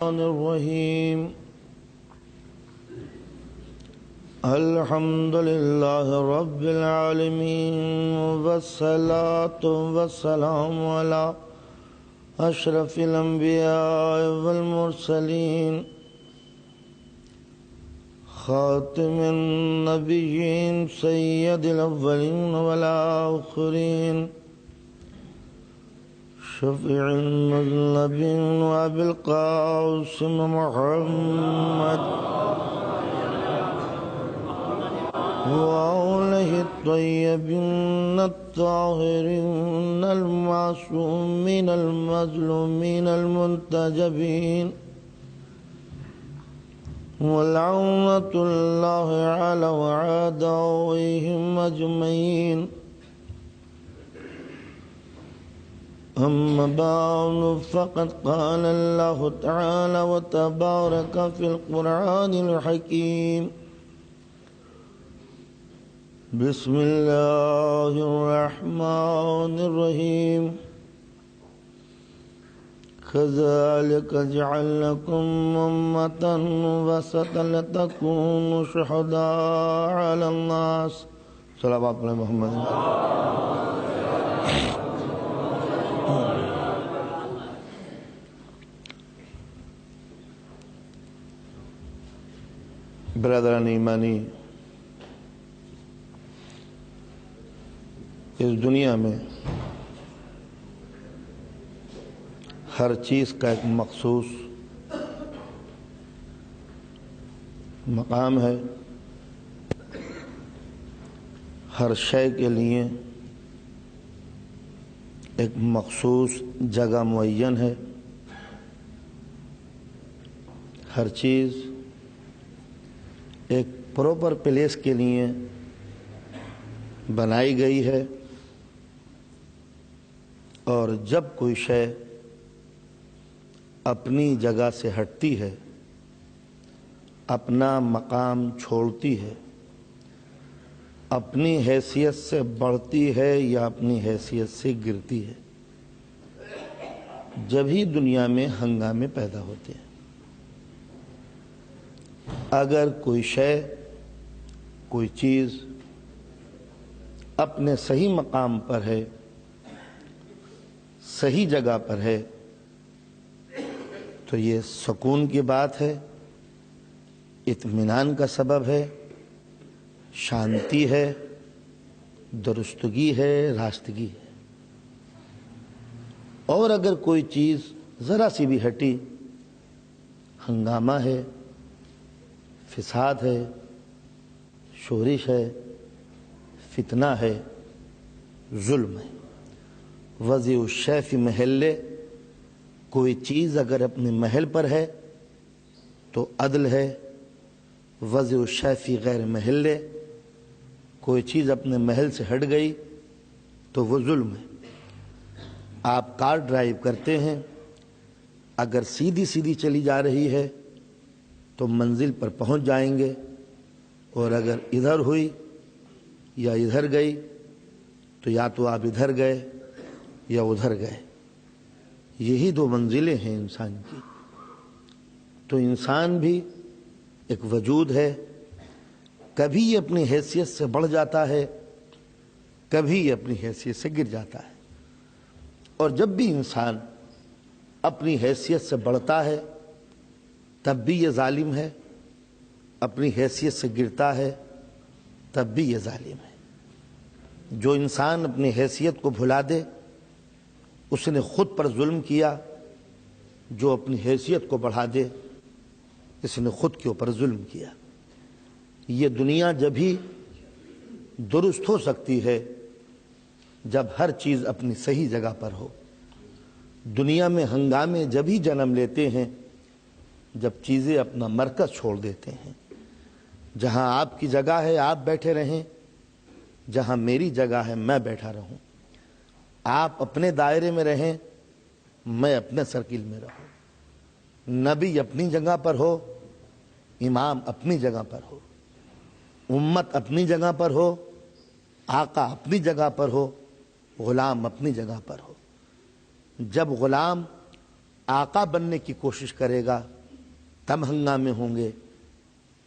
الرحمن الرحيم الحمد لله رب العالمين والصلاة والسلام على أشرف الأنبياء والمرسلين خاتم النبيين سيد الأولين والآخرين شفيع المذنبين وأبي القاسم محمد وآله الطيبين الطاهرين المعصومين المظلومين المنتجبين ولعنة الله على أعدائهم أجمعين. أما بعد فقد قال الله تعالى وتبارك في القرآن الحكيم بسم الله الرحمن الرحيم كذلك جعلكم أمة وسطا لتكونوا شهداء على الناس. صلوات علی محمد. برادران ایمانی، اس دنیا میں ہر چیز کا ایک مخصوص مقام ہے، ہر شے کے لیے ایک مخصوص جگہ معین ہے، ہر چیز ایک پراپر پلیس کے لیے بنائی گئی ہے، اور جب کوئی شے اپنی جگہ سے ہٹتی ہے، اپنا مقام چھوڑتی ہے، اپنی حیثیت سے بڑھتی ہے یا اپنی حیثیت سے گرتی ہے، جبھی دنیا میں ہنگامے پیدا ہوتے ہیں. اگر کوئی شے، کوئی چیز اپنے صحیح مقام پر ہے، صحیح جگہ پر ہے، تو یہ سکون کی بات ہے، اطمینان کا سبب ہے، شانتی ہے، درستگی ہے، راستگی ہے. اور اگر کوئی چیز ذرا سی بھی ہٹی، ہنگامہ ہے، فساد ہے، شورش ہے، فتنہ ہے، ظلم ہے. وضع الشیء فی محلہ، کوئی چیز اگر اپنے محل پر ہے تو عدل ہے. وضع الشیء فی غیر محلہ، کوئی چیز اپنے محل سے ہٹ گئی تو وہ ظلم ہے. آپ کار ڈرائیو کرتے ہیں، اگر سیدھی سیدھی چلی جا رہی ہے تو منزل پر پہنچ جائیں گے، اور اگر ادھر ہوئی یا ادھر گئی تو یا تو آپ ادھر گئے یا ادھر گئے. یہی دو منزلیں ہیں انسان کی. تو انسان بھی ایک وجود ہے، کبھی یہ اپنی حیثیت سے بڑھ جاتا ہے، کبھی یہ اپنی حیثیت سے گر جاتا ہے. اور جب بھی انسان اپنی حیثیت سے بڑھتا ہے تب بھی یہ ظالم ہے، اپنی حیثیت سے گرتا ہے تب بھی یہ ظالم ہے. جو انسان اپنی حیثیت کو بھلا دے اس نے خود پر ظلم کیا، جو اپنی حیثیت کو بڑھا دے اس نے خود کے اوپر ظلم کیا. یہ دنیا جبھی درست ہو سکتی ہے جب ہر چیز اپنی صحیح جگہ پر ہو. دنیا میں ہنگامے جبھی جنم لیتے ہیں جب چیزیں اپنا مرکز چھوڑ دیتے ہیں. جہاں آپ کی جگہ ہے آپ بیٹھے رہیں، جہاں میری جگہ ہے میں بیٹھا رہوں. آپ اپنے دائرے میں رہیں، میں اپنے سرکل میں رہوں. نبی اپنی جگہ پر ہو، امام اپنی جگہ پر ہو، امت اپنی جگہ پر ہو، آقا اپنی جگہ پر ہو، غلام اپنی جگہ پر ہو. جب غلام آقا بننے کی کوشش کرے گا تب ہنگامے ہوں گے،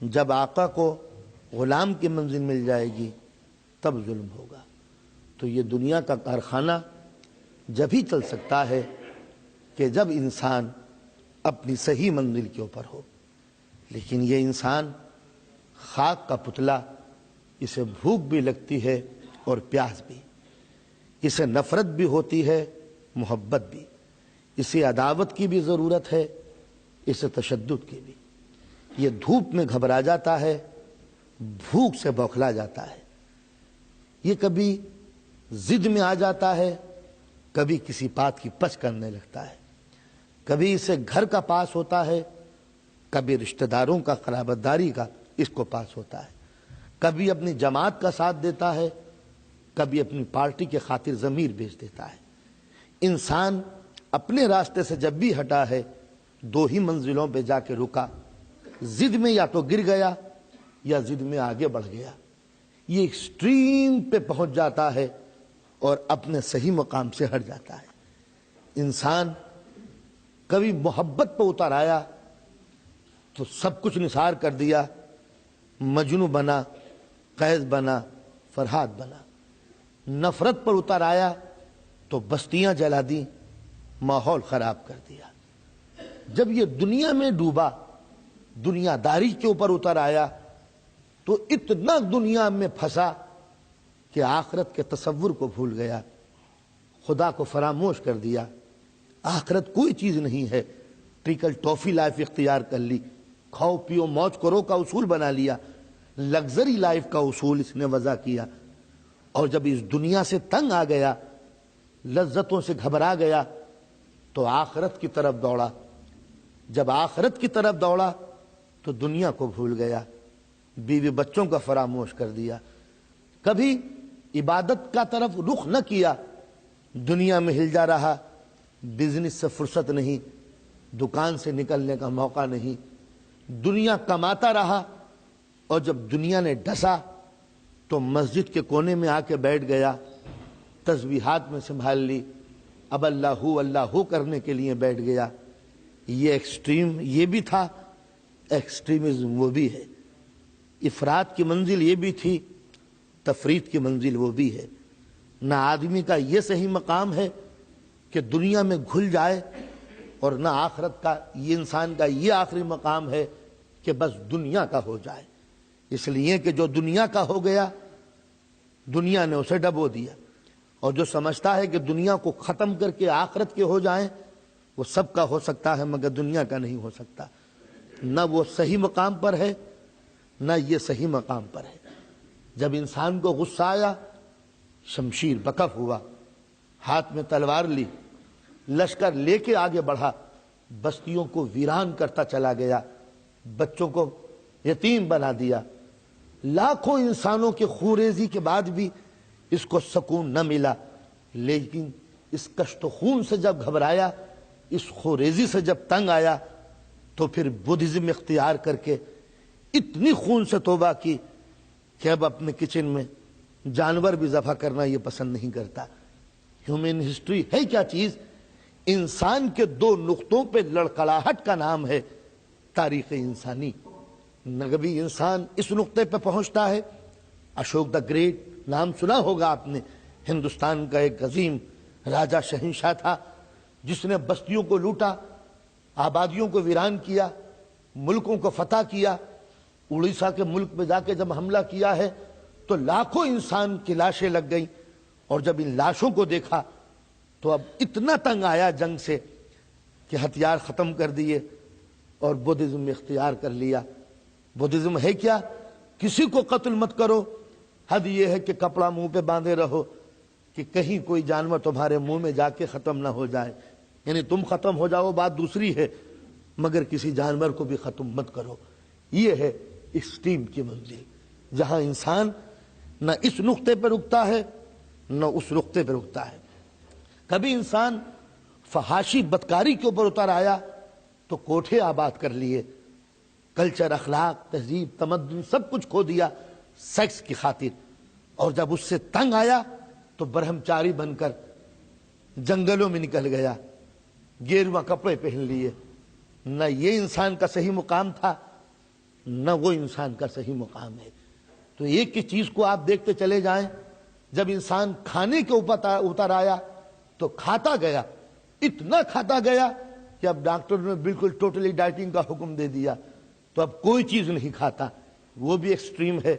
جب آقا کو غلام کی منزل مل جائے گی تب ظلم ہوگا۔ تو یہ دنیا کا کارخانہ جب ہی چل سکتا ہے کہ جب انسان اپنی صحیح منزل کے اوپر ہو، لیکن یہ انسان خاک کا پتلا، اسے بھوک بھی لگتی ہے اور پیاس بھی، اسے نفرت بھی ہوتی ہے، محبت بھی، اسے عداوت کی بھی ضرورت ہے، اسے تشدد کی بھی۔ یہ دھوپ میں گھبرا جاتا ہے، بھوک سے بوکھلا جاتا ہے، یہ کبھی ضد میں آ جاتا ہے، کبھی کسی بات کی پچ کرنے لگتا ہے، کبھی اسے گھر کا پاس ہوتا ہے، کبھی رشتہ داروں کا قرابت داری کا اس کو پاس ہوتا ہے، کبھی اپنی جماعت کا ساتھ دیتا ہے، کبھی اپنی پارٹی کے خاطر ضمیر بیچ دیتا ہے۔ انسان اپنے راستے سے جب بھی ہٹا ہے، دو ہی منزلوں پہ جا کے رکا، ضد میں یا تو گر گیا یا ضد میں آگے بڑھ گیا۔ یہ ایکسٹریم پہ پہنچ جاتا ہے اور اپنے صحیح مقام سے ہٹ جاتا ہے۔ انسان کبھی محبت پہ اتر آیا تو سب کچھ نثار کر دیا، مجنوں بنا، قیس بنا، فرہاد بنا۔ نفرت پر اتر آیا تو بستیاں جلا دیں، ماحول خراب کر دیا۔ جب یہ دنیا میں ڈوبا، دنیا داری کے اوپر اتر آیا تو اتنا دنیا میں پھنسا کہ آخرت کے تصور کو بھول گیا، خدا کو فراموش کر دیا۔ آخرت کوئی چیز نہیں ہے، ٹرکل ٹافی لائف اختیار کر لی، کھاؤ پیو موج کرو کا اصول بنا لیا، لگزری لائف کا اصول اس نے وضع کیا۔ اور جب اس دنیا سے تنگ آ گیا، لذتوں سے گھبرا گیا تو آخرت کی طرف دوڑا۔ جب آخرت کی طرف دوڑا تو دنیا کو بھول گیا، بیوی بچوں کا فراموش کر دیا، کبھی عبادت کا طرف رخ نہ کیا، دنیا میں ہل جا رہا، بزنس سے فرصت نہیں، دکان سے نکلنے کا موقع نہیں، دنیا کماتا رہا، اور جب دنیا نے ڈسا تو مسجد کے کونے میں آ کے بیٹھ گیا، تسبیحات میں سنبھال لی، اب اللہ کرنے کے لیے بیٹھ گیا۔ یہ ایکسٹریم یہ بھی تھا، ایکسٹریمزم وہ بھی ہے، افراد کی منزل یہ بھی تھی، تفرید کی منزل وہ بھی ہے۔ نہ آدمی کا یہ صحیح مقام ہے کہ دنیا میں گھل جائے، اور نہ آخرت کا یہ انسان کا یہ آخری مقام ہے کہ بس دنیا کا ہو جائے۔ اس لیے کہ جو دنیا کا ہو گیا، دنیا نے اسے ڈبو دیا، اور جو سمجھتا ہے کہ دنیا کو ختم کر کے آخرت کے ہو جائیں، وہ سب کا ہو سکتا ہے مگر دنیا کا نہیں ہو سکتا۔ نہ وہ صحیح مقام پر ہے، نہ یہ صحیح مقام پر ہے۔ جب انسان کو غصہ آیا، شمشیر بکف ہوا، ہاتھ میں تلوار لی، لشکر لے کے آگے بڑھا، بستیوں کو ویران کرتا چلا گیا، بچوں کو یتیم بنا دیا۔ لاکھوں انسانوں کے خوریزی کے بعد بھی اس کو سکون نہ ملا، لیکن اس کشت و خون سے جب گھبرایا، اس خوریزی سے جب تنگ آیا، تو پھر بدھزم اختیار کر کے اتنی خون سے توبہ کی کہ اب اپنے کچن میں جانور بھی ذبح کرنا یہ پسند نہیں کرتا۔ ہیومن ہسٹری ہے کیا چیز؟ انسان کے دو نقطوں پہ لڑکھڑاہٹ کا نام ہے تاریخ انسانی۔ کبھی انسان اس نقطے پہ پہنچتا ہے، اشوک دا گریٹ نام سنا ہوگا آپ نے، ہندوستان کا ایک عظیم راجہ شہنشاہ تھا جس نے بستیوں کو لوٹا، آبادیوں کو ویران کیا، ملکوں کو فتح کیا۔ اڑیسہ کے ملک پہ جا کے جب حملہ کیا ہے تو لاکھوں انسان کی لاشیں لگ گئیں، اور جب ان لاشوں کو دیکھا تو اب اتنا تنگ آیا جنگ سے کہ ہتھیار ختم کر دیے اور بدھزم اختیار کر لیا۔ بدھزم ہے کیا؟ کسی کو قتل مت کرو، حد یہ ہے کہ کپڑا منہ پہ باندھے رہو کہ کہیں کوئی جانور تمہارے منہ میں جا کے ختم نہ ہو جائے، یعنی تم ختم ہو جاؤ بات دوسری ہے، مگر کسی جانور کو بھی ختم مت کرو۔ یہ ہے ایکسٹریم کی منزل، جہاں انسان نہ اس نقطے پہ رکتا ہے نہ اس نقطے پہ رکتا ہے۔ کبھی انسان فحاشی بدکاری کے اوپر اتر آیا تو کوٹھے آباد کر لیے، کلچر، اخلاق، تہذیب، تمدن سب کچھ کھو دیا سیکس کی خاطر، اور جب اس سے تنگ آیا تو برہمچاری بن کر جنگلوں میں نکل گیا، گیرواں کپڑے پہن لیے. نہ یہ انسان کا صحیح مقام تھا نہ وہ انسان کا صحیح مقام ہے. تو ایک کی چیز کو آپ دیکھتے چلے جائیں. جب انسان کھانے کے اوپر اتر آیا تو کھاتا گیا, اتنا کھاتا گیا کہ اب ڈاکٹر نے بالکل ٹوٹلی ڈائٹنگ کا حکم دے دیا, تو اب کوئی چیز نہیں کھاتا. وہ بھی ایکسٹریم ہے,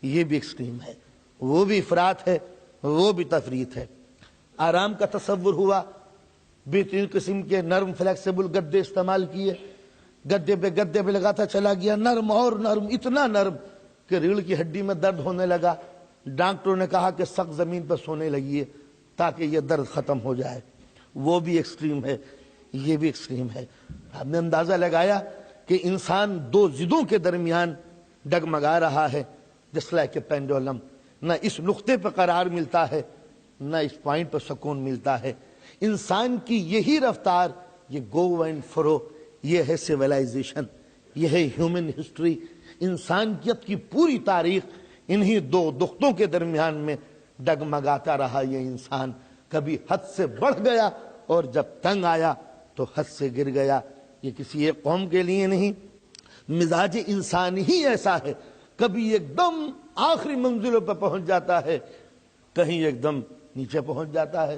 یہ بھی ایکسٹریم ہے. وہ بھی افراط ہے, وہ بھی تفریط ہے. آرام کا تصور ہوا, بہترین قسم کے نرم فلیکسیبل گدے استعمال کیے, گدے پہ لگاتا چلا گیا, نرم اور نرم, اتنا نرم کہ ریڑھ کی ہڈی میں درد ہونے لگا. ڈاکٹروں نے کہا کہ سخت زمین پر سونے لگیے تاکہ یہ درد ختم ہو جائے. وہ بھی ایکسٹریم ہے, یہ بھی ایکسٹریم ہے. آپ نے اندازہ لگایا کہ انسان دو ضدوں کے درمیان ڈگمگا رہا ہے, جس لائک پینڈولم. نہ اس نقطے پر قرار ملتا ہے نہ اس پوائنٹ پر سکون ملتا ہے. انسان کی یہی رفتار, یہ گو اینڈ فرو, یہ ہے سیولائزیشن, یہ ہے ہیومن ہسٹری. انسانیت کی پوری تاریخ انہی دو نقطوں کے درمیان میں ڈگمگاتا رہا. یہ انسان کبھی حد سے بڑھ گیا اور جب تنگ آیا تو حد سے گر گیا. یہ کسی ایک قوم کے لیے نہیں, مزاج انسان ہی ایسا ہے. کبھی ایک دم آخری منزلوں پہ پہنچ جاتا ہے, کہیں ایک دم نیچے پہنچ جاتا ہے.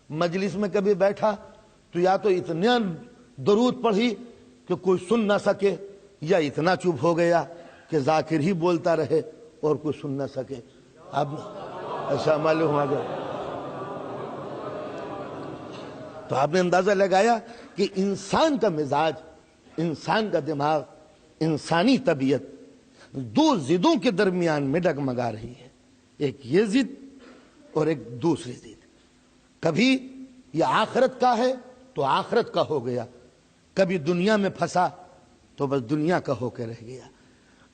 مجلس میں کبھی بیٹھا تو یا تو اتنا درود پڑھی کہ کوئی سن نہ سکے, یا اتنا چپ ہو گیا کہ ذاکر ہی بولتا رہے اور کوئی سن نہ سکے. اب ایسا معلوم ہوا گیا. تو آپ نے اندازہ لگایا کہ انسان کا مزاج, انسان کا دماغ, انسانی طبیعت دو ضدوں کے درمیان میں ڈگمگا رہی ہے. ایک یہ ضد اور ایک دوسری ضد. کبھی یہ آخرت کا ہے تو آخرت کا ہو گیا, کبھی دنیا میں پھنسا تو بس دنیا کا ہو کے رہ گیا.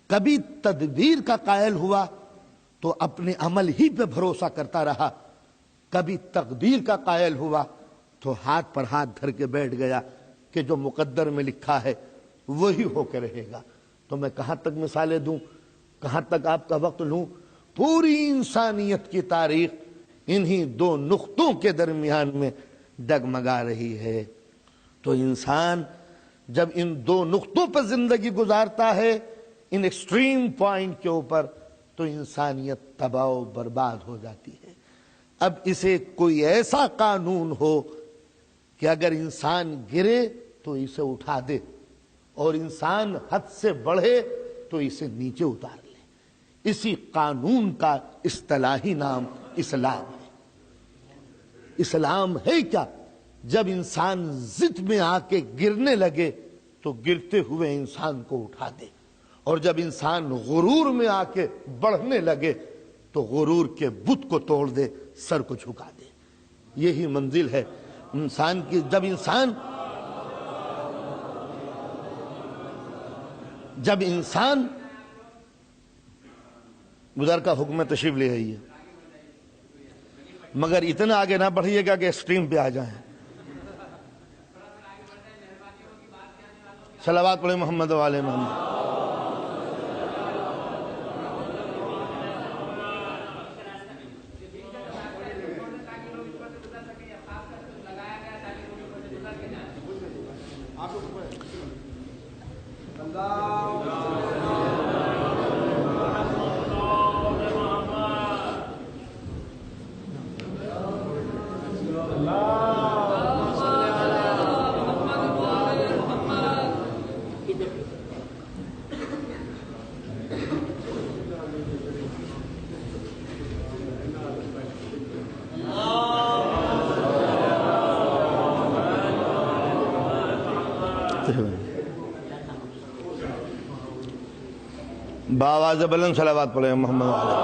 کبھی تدبیر کا قائل ہوا تو اپنے عمل ہی پہ بھروسہ کرتا رہا, کبھی تقدیر کا قائل ہوا تو ہاتھ پر ہاتھ دھر کے بیٹھ گیا کہ جو مقدر میں لکھا ہے وہی ہو کے رہے گا. تو میں کہاں تک مثالیں دوں, کہاں تک آپ کا وقت لوں. پوری انسانیت کی تاریخ انہی دو نقطوں کے درمیان میں ڈگمگا رہی ہے. تو انسان جب ان دو نقطوں پر زندگی گزارتا ہے, ان ایکسٹریم پوائنٹ کے اوپر, تو انسانیت تباہ و برباد ہو جاتی ہے. اب اسے کوئی ایسا قانون ہو کہ اگر انسان گرے تو اسے اٹھا دے, اور انسان حد سے بڑھے تو اسے نیچے اتار لے. اسی قانون کا اصطلاحی نام اسلام ہے. اسلام ہے کیا؟ جب انسان ضد میں آ کے گرنے لگے تو گرتے ہوئے انسان کو اٹھا دے, اور جب انسان غرور میں آ کے بڑھنے لگے تو غرور کے بت کو توڑ دے, سر کو جھکا دے. یہی منزل ہے انسان کی. جب انسان گزر کا حکم تشریف لے آئیے, مگر اتنا آگے نہ بڑھیے گا کہ ایکسٹریم پہ آ جائیں. صلوات پڑھیں محمد و آل محمد. باواز بلند صلوات پڑھیں محمد علیہ.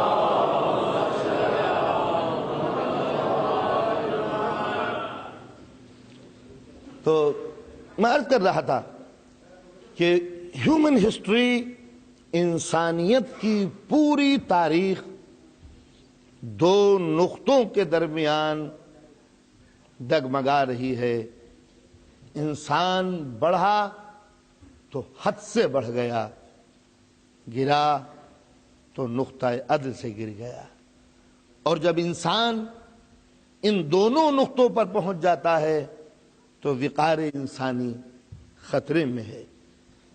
تو میں عرض کر رہا تھا کہ ہیومن ہسٹری, انسانیت کی پوری تاریخ دو نقطوں کے درمیان ڈگمگا رہی ہے. انسان بڑھا تو حد سے بڑھ گیا, گرا تو نقطہ عدل سے گر گیا. اور جب انسان ان دونوں نقطوں پر پہنچ جاتا ہے تو وقار انسانی خطرے میں ہے۔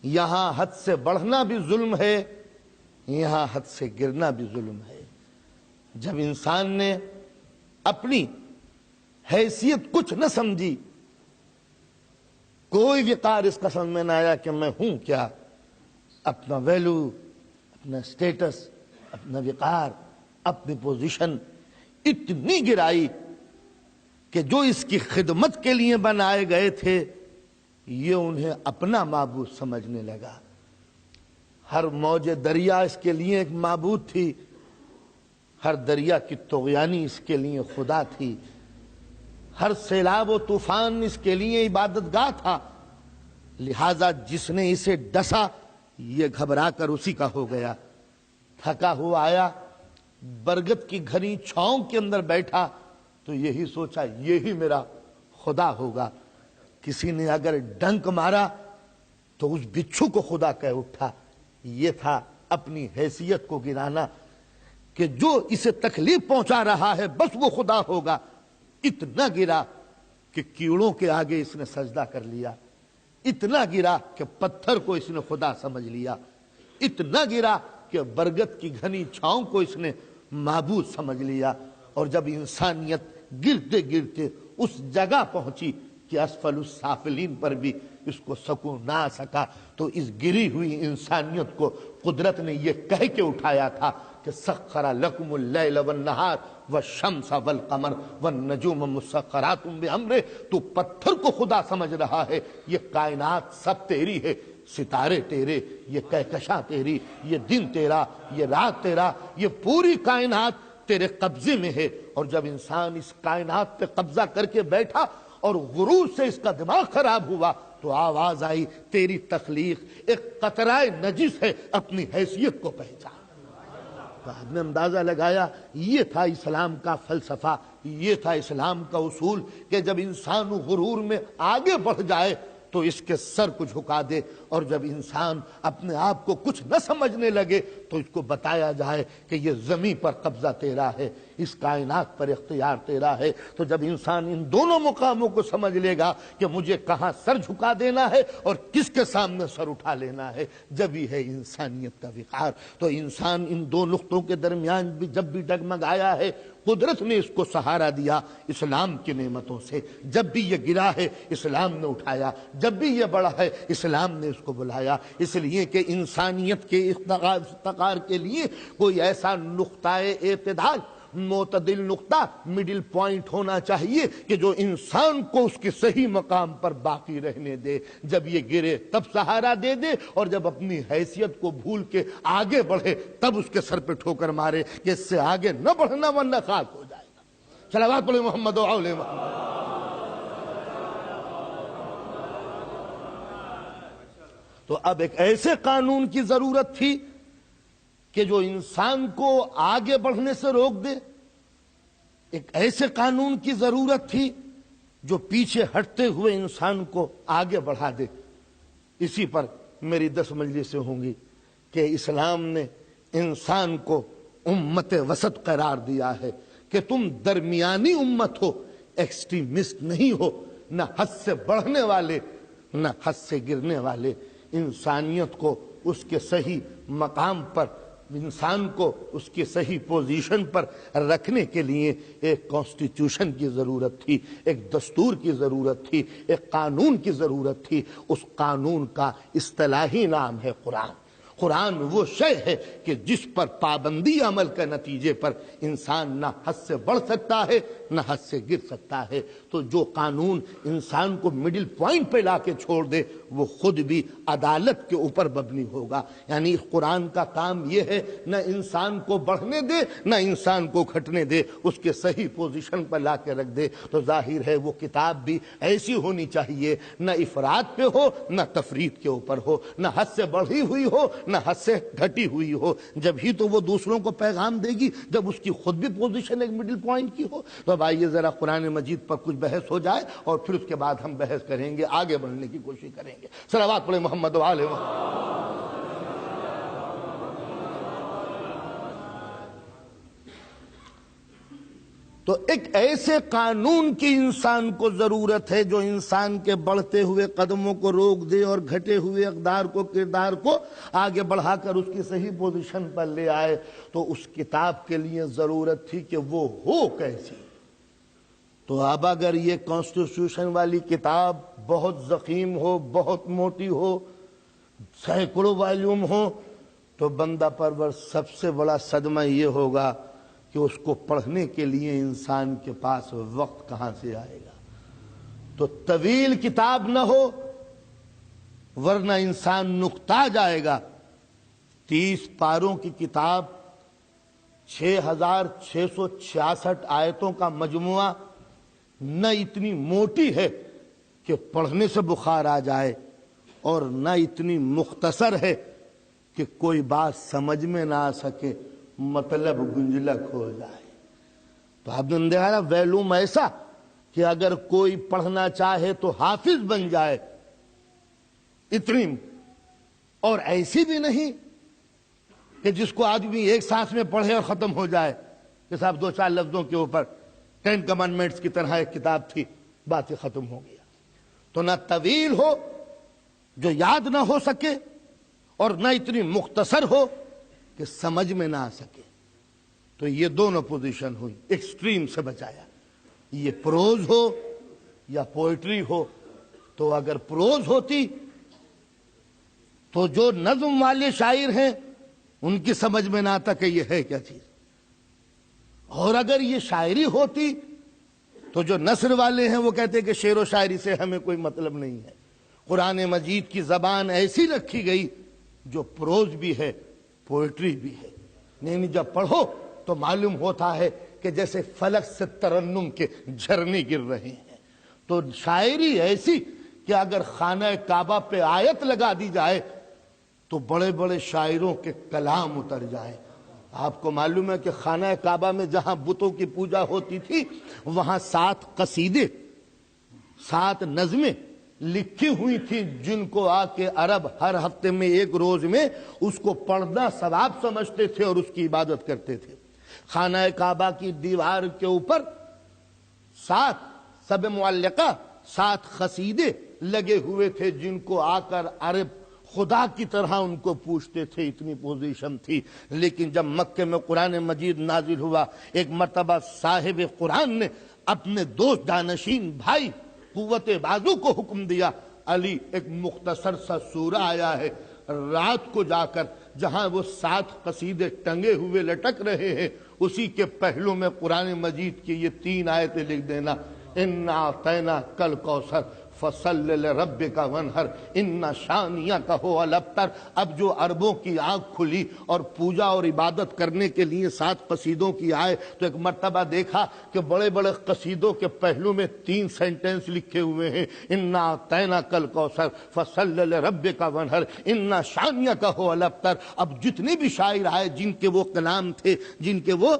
یہاں حد سے بڑھنا بھی ظلم ہے، یہاں حد سے گرنا بھی ظلم ہے۔ جب انسان نے اپنی حیثیت کچھ نہ سمجھی، کوئی وقار اس کا سمجھ میں نہ آیا کہ میں ہوں کیا، اپنا ویلو، اپنا سٹیٹس، اپنا وقار، اپنی پوزیشن اتنی گرائی کہ جو اس کی خدمت کے لیے بنائے گئے تھے یہ انہیں اپنا معبود سمجھنے لگا۔ ہر موج دریا اس کے لیے ایک معبود تھی، ہر دریا کی طغیانی اس کے لیے خدا تھی، ہر سیلاب و طوفان اس کے لیے عبادت گاہ تھا۔ لہذا جس نے اسے ڈسا یہ گھبرا کر اسی کا ہو گیا۔ تھکا ہوا آیا، برگد کی گھنی چھاؤں کے اندر بیٹھا تو یہی سوچا یہی میرا خدا ہوگا۔ کسی نے اگر ڈنک مارا تو اس بچھو کو خدا کہہ اٹھا۔ یہ تھا اپنی حیثیت کو گرانا کہ جو اسے تکلیف پہنچا رہا ہے بس وہ خدا ہوگا۔ اتنا گرا کہ کیڑوں کے آگے اس نے سجدہ کر لیا، اتنا گرا کہ پتھر کو اس نے خدا سمجھ لیا، اتنا گرا کہ برگد کی گھنی چھاؤں کو اس نے معبود سمجھ لیا۔ اور جب انسانیت گرتے گرتے اس جگہ پہنچی کہ اسفل السافلین پر بھی اس کو سکون نہ آ سکا، تو اس گری ہوئی انسانیت کو قدرت نے یہ کہہ کے اٹھایا تھا کہ سخر لکم اللیل والنہار والشمس والقمر والنجوم مسخرات بامرہ۔ تو پتھر کو خدا سمجھ رہا ہے، یہ کائنات سب تیری ہے، ستارے تیرے، یہ کہکشاں تیری، یہ دن تیرا، یہ رات تیرا، یہ پوری کائنات تیرے قبضے میں ہے۔ اور جب انسان اس کائنات پہ قبضہ کر کے بیٹھا اور غرور سے اس کا دماغ خراب ہوا تو آواز آئی تیری تخلیق ایک قطرہ نجس ہے، اپنی حیثیت کو پہچان۔ تو آپ نے اندازہ لگایا یہ تھا اسلام کا فلسفہ، یہ تھا اسلام کا اصول کہ جب انسان غرور میں آگے بڑھ جائے تو اس کے سر کو جھکا دے، اور جب انسان اپنے آپ کو کچھ نہ سمجھنے لگے تو اس کو بتایا جائے کہ یہ زمین پر قبضہ تیرا ہے، اس کائنات پر اختیار تیرا ہے۔ تو جب انسان ان دونوں مقاموں کو سمجھ لے گا کہ مجھے کہاں سر جھکا دینا ہے اور کس کے سامنے سر اٹھا لینا ہے، جب ہی ہے انسانیت کا وقار۔ تو انسان ان دو نقطوں کے درمیان بھی جب بھی ڈگمگایا ہے، قدرت نے اس کو سہارا دیا اسلام کی نعمتوں سے۔ جب بھی یہ گرا ہے اسلام نے اٹھایا، جب بھی یہ بڑا ہے اسلام نے اس کو بلایا، اس لیے کہ انسانیت کے افتقار کے لیے کوئی ایسا نقطہ اعتدال، معتدل نقطہ، مڈل پوائنٹ ہونا چاہیے کہ جو انسان کو اس کے صحیح مقام پر باقی رہنے دے۔ جب یہ گرے تب سہارا دے دے، اور جب اپنی حیثیت کو بھول کے آگے بڑھے تب اس کے سر پہ ٹھوکر مارے کہ اس سے آگے نہ بڑھنا ورنہ خاک ہو جائے گا۔ صلوات علی محمد و آل محمد۔ تو اب ایک ایسے قانون کی ضرورت تھی کہ جو انسان کو آگے بڑھنے سے روک دے، ایک ایسے قانون کی ضرورت تھی جو پیچھے ہٹتے ہوئے انسان کو آگے بڑھا دے۔ اسی پر میری 10 مجلسیں ہوں گی کہ اسلام نے انسان کو امت وسط قرار دیا ہے کہ تم درمیانی امت ہو، ایکسٹریمسٹ نہیں ہو، نہ حد سے بڑھنے والے نہ حد سے گرنے والے۔ انسانیت کو اس کے صحیح مقام پر، انسان کو اس کی صحیح پوزیشن پر رکھنے کے لیے ایک کانسٹیٹیوشن کی ضرورت تھی، ایک دستور کی ضرورت تھی، ایک قانون کی ضرورت تھی۔ اس قانون کا اصطلاحی نام ہے قرآن۔ قرآن وہ شے ہے کہ جس پر پابندی عمل کے نتیجے پر انسان نہ حد سے بڑھ سکتا ہے نہ حد سے گر سکتا ہے۔ تو جو قانون انسان کو مڈل پوائنٹ پہ لا کے چھوڑ دے وہ خود بھی عدالت کے اوپر مبنی ہوگا۔ یعنی اس قرآن کا کام یہ ہے نہ انسان کو بڑھنے دے نہ انسان کو گھٹنے دے، اس کے صحیح پوزیشن پر لا کے رکھ دے۔ تو ظاہر ہے وہ کتاب بھی ایسی ہونی چاہیے، نہ افراد پہ ہو نہ تفرید کے اوپر ہو، نہ حد سے بڑھی ہوئی ہو نہ حد سے گھٹی ہوئی ہو۔ جب ہی تو وہ دوسروں کو پیغام دے گی جب اس کی خود بھی پوزیشن ایک مڈل پوائنٹ کی ہو۔ تو اب آئیے ذرا قرآن مجید پر کچھ بحث ہو جائے اور پھر اس کے بعد ہم بحث کریں گے، آگے بڑھنے کی کوشش کریں گے۔ صلوات پڑھیں محمد و آل محمد۔ تو ایک ایسے قانون کی انسان کو ضرورت ہے جو انسان کے بڑھتے ہوئے قدموں کو روک دے اور گھٹے ہوئے اقدار کو کردار کو آگے بڑھا کر اس کی صحیح پوزیشن پر لے آئے. تو اس کتاب کے لیے ضرورت تھی کہ وہ ہو کیسی. تو اب اگر یہ کانسٹیٹیوشن والی کتاب بہت ضخیم ہو، بہت موٹی ہو، سینکڑوں والیوم ہو، تو بندہ پرور سب سے بڑا صدمہ یہ ہوگا کہ اس کو پڑھنے کے لیے انسان کے پاس وقت کہاں سے آئے گا. تو طویل کتاب نہ ہو ورنہ انسان نقطہ جائے گا. 30 پاروں کی کتاب 6666 آیتوں کا مجموعہ نہ اتنی موٹی ہے کہ پڑھنے سے بخار آ جائے اور نہ اتنی مختصر ہے کہ کوئی بات سمجھ میں نہ آ سکے، مطلب گنجلک ہو جائے. تو اب اندھیرا ویلوم ایسا کہ اگر کوئی پڑھنا چاہے تو حافظ بن جائے، اتنی. اور ایسی بھی نہیں کہ جس کو آدمی ایک سانس میں پڑھے اور ختم ہو جائے کہ صاحب 2-4 لفظوں کے اوپر 10 کمانڈمنٹس کی طرح ایک کتاب تھی، بات ختم ہو گیا. تو نہ طویل ہو جو یاد نہ ہو سکے اور نہ اتنی مختصر ہو کہ سمجھ میں نہ آ سکے. تو یہ دونوں پوزیشن ہوئی، ایکسٹریم سے بچایا. یہ پروز ہو یا پوئٹری ہو. تو اگر پروز ہوتی تو جو نظم والے شاعر ہیں ان کی سمجھ میں نہ آتا کہ یہ ہے کیا چیز. اور اگر یہ شاعری ہوتی تو جو نثر والے ہیں وہ کہتے کہ شعر و شاعری سے ہمیں کوئی مطلب نہیں ہے. قرآن مجید کی زبان ایسی رکھی گئی جو پروز بھی ہے، پوئٹری بھی ہے. نہیں جب پڑھو تو معلوم ہوتا ہے کہ جیسے فلک سے ترنم کے جھرنے گر رہے ہیں. تو شاعری ایسی کہ اگر خانہ کعبہ پہ آیت لگا دی جائے تو بڑے بڑے شاعروں کے کلام اتر جائیں. آپ کو معلوم ہے کہ خانہ کعبہ میں جہاں بتوں کی پوجا ہوتی تھی وہاں 7 قصیدے 7 نظمیں لکھی ہوئی تھی جن کو آ کے عرب ہر ہفتے میں ایک روز میں اس کو پڑھنا ثواب سمجھتے تھے اور اس کی عبادت کرتے تھے. خانہ کعبہ کی دیوار کے اوپر 7 سب معلقہ 7 قصیدے لگے ہوئے تھے جن کو آ کر عرب خدا کی طرح ان کو پوچھتے تھے. اتنی پوزیشن تھی. لیکن جب مکے میں قرآن مجید نازل ہوا ایک مرتبہ صاحب قرآن نے اپنے دوست جانشین بھائی قوت بازو کو حکم دیا، علی ایک مختصر سا سورہ آیا ہے، رات کو جا کر جہاں وہ 7 قصیدے ٹنگے ہوئے لٹک رہے ہیں اسی کے پہلو میں قرآن مجید کی یہ 3 آیتیں لکھ دینا. اِنَّا أَعْطَيْنَاكَ الْكَوْثَرَ فَصَلِّ لِرَبِّكَ وَانْحَرْ إِنَّ شَانِئَكَ هُوَ الْأَبْتَرُ. اب جو عربوں کی آنکھ کھلی اور پوجا اور عبادت کرنے کے لیے 7 قصیدوں کی آئے تو ایک مرتبہ دیکھا کہ بڑے بڑے قصیدوں کے پہلو میں 3 سینٹنس لکھے ہوئے ہیں، اِنَّا أَعْطَيْنَاكَ الْكَوْثَرَ فَصَلِّ لِرَبِّكَ وَانْحَرْ إِنَّ شَانِئَكَ هُوَ الْأَبْتَرُ. اب جتنے بھی شاعر آئے جن کے وہ کلام تھے، جن کے وہ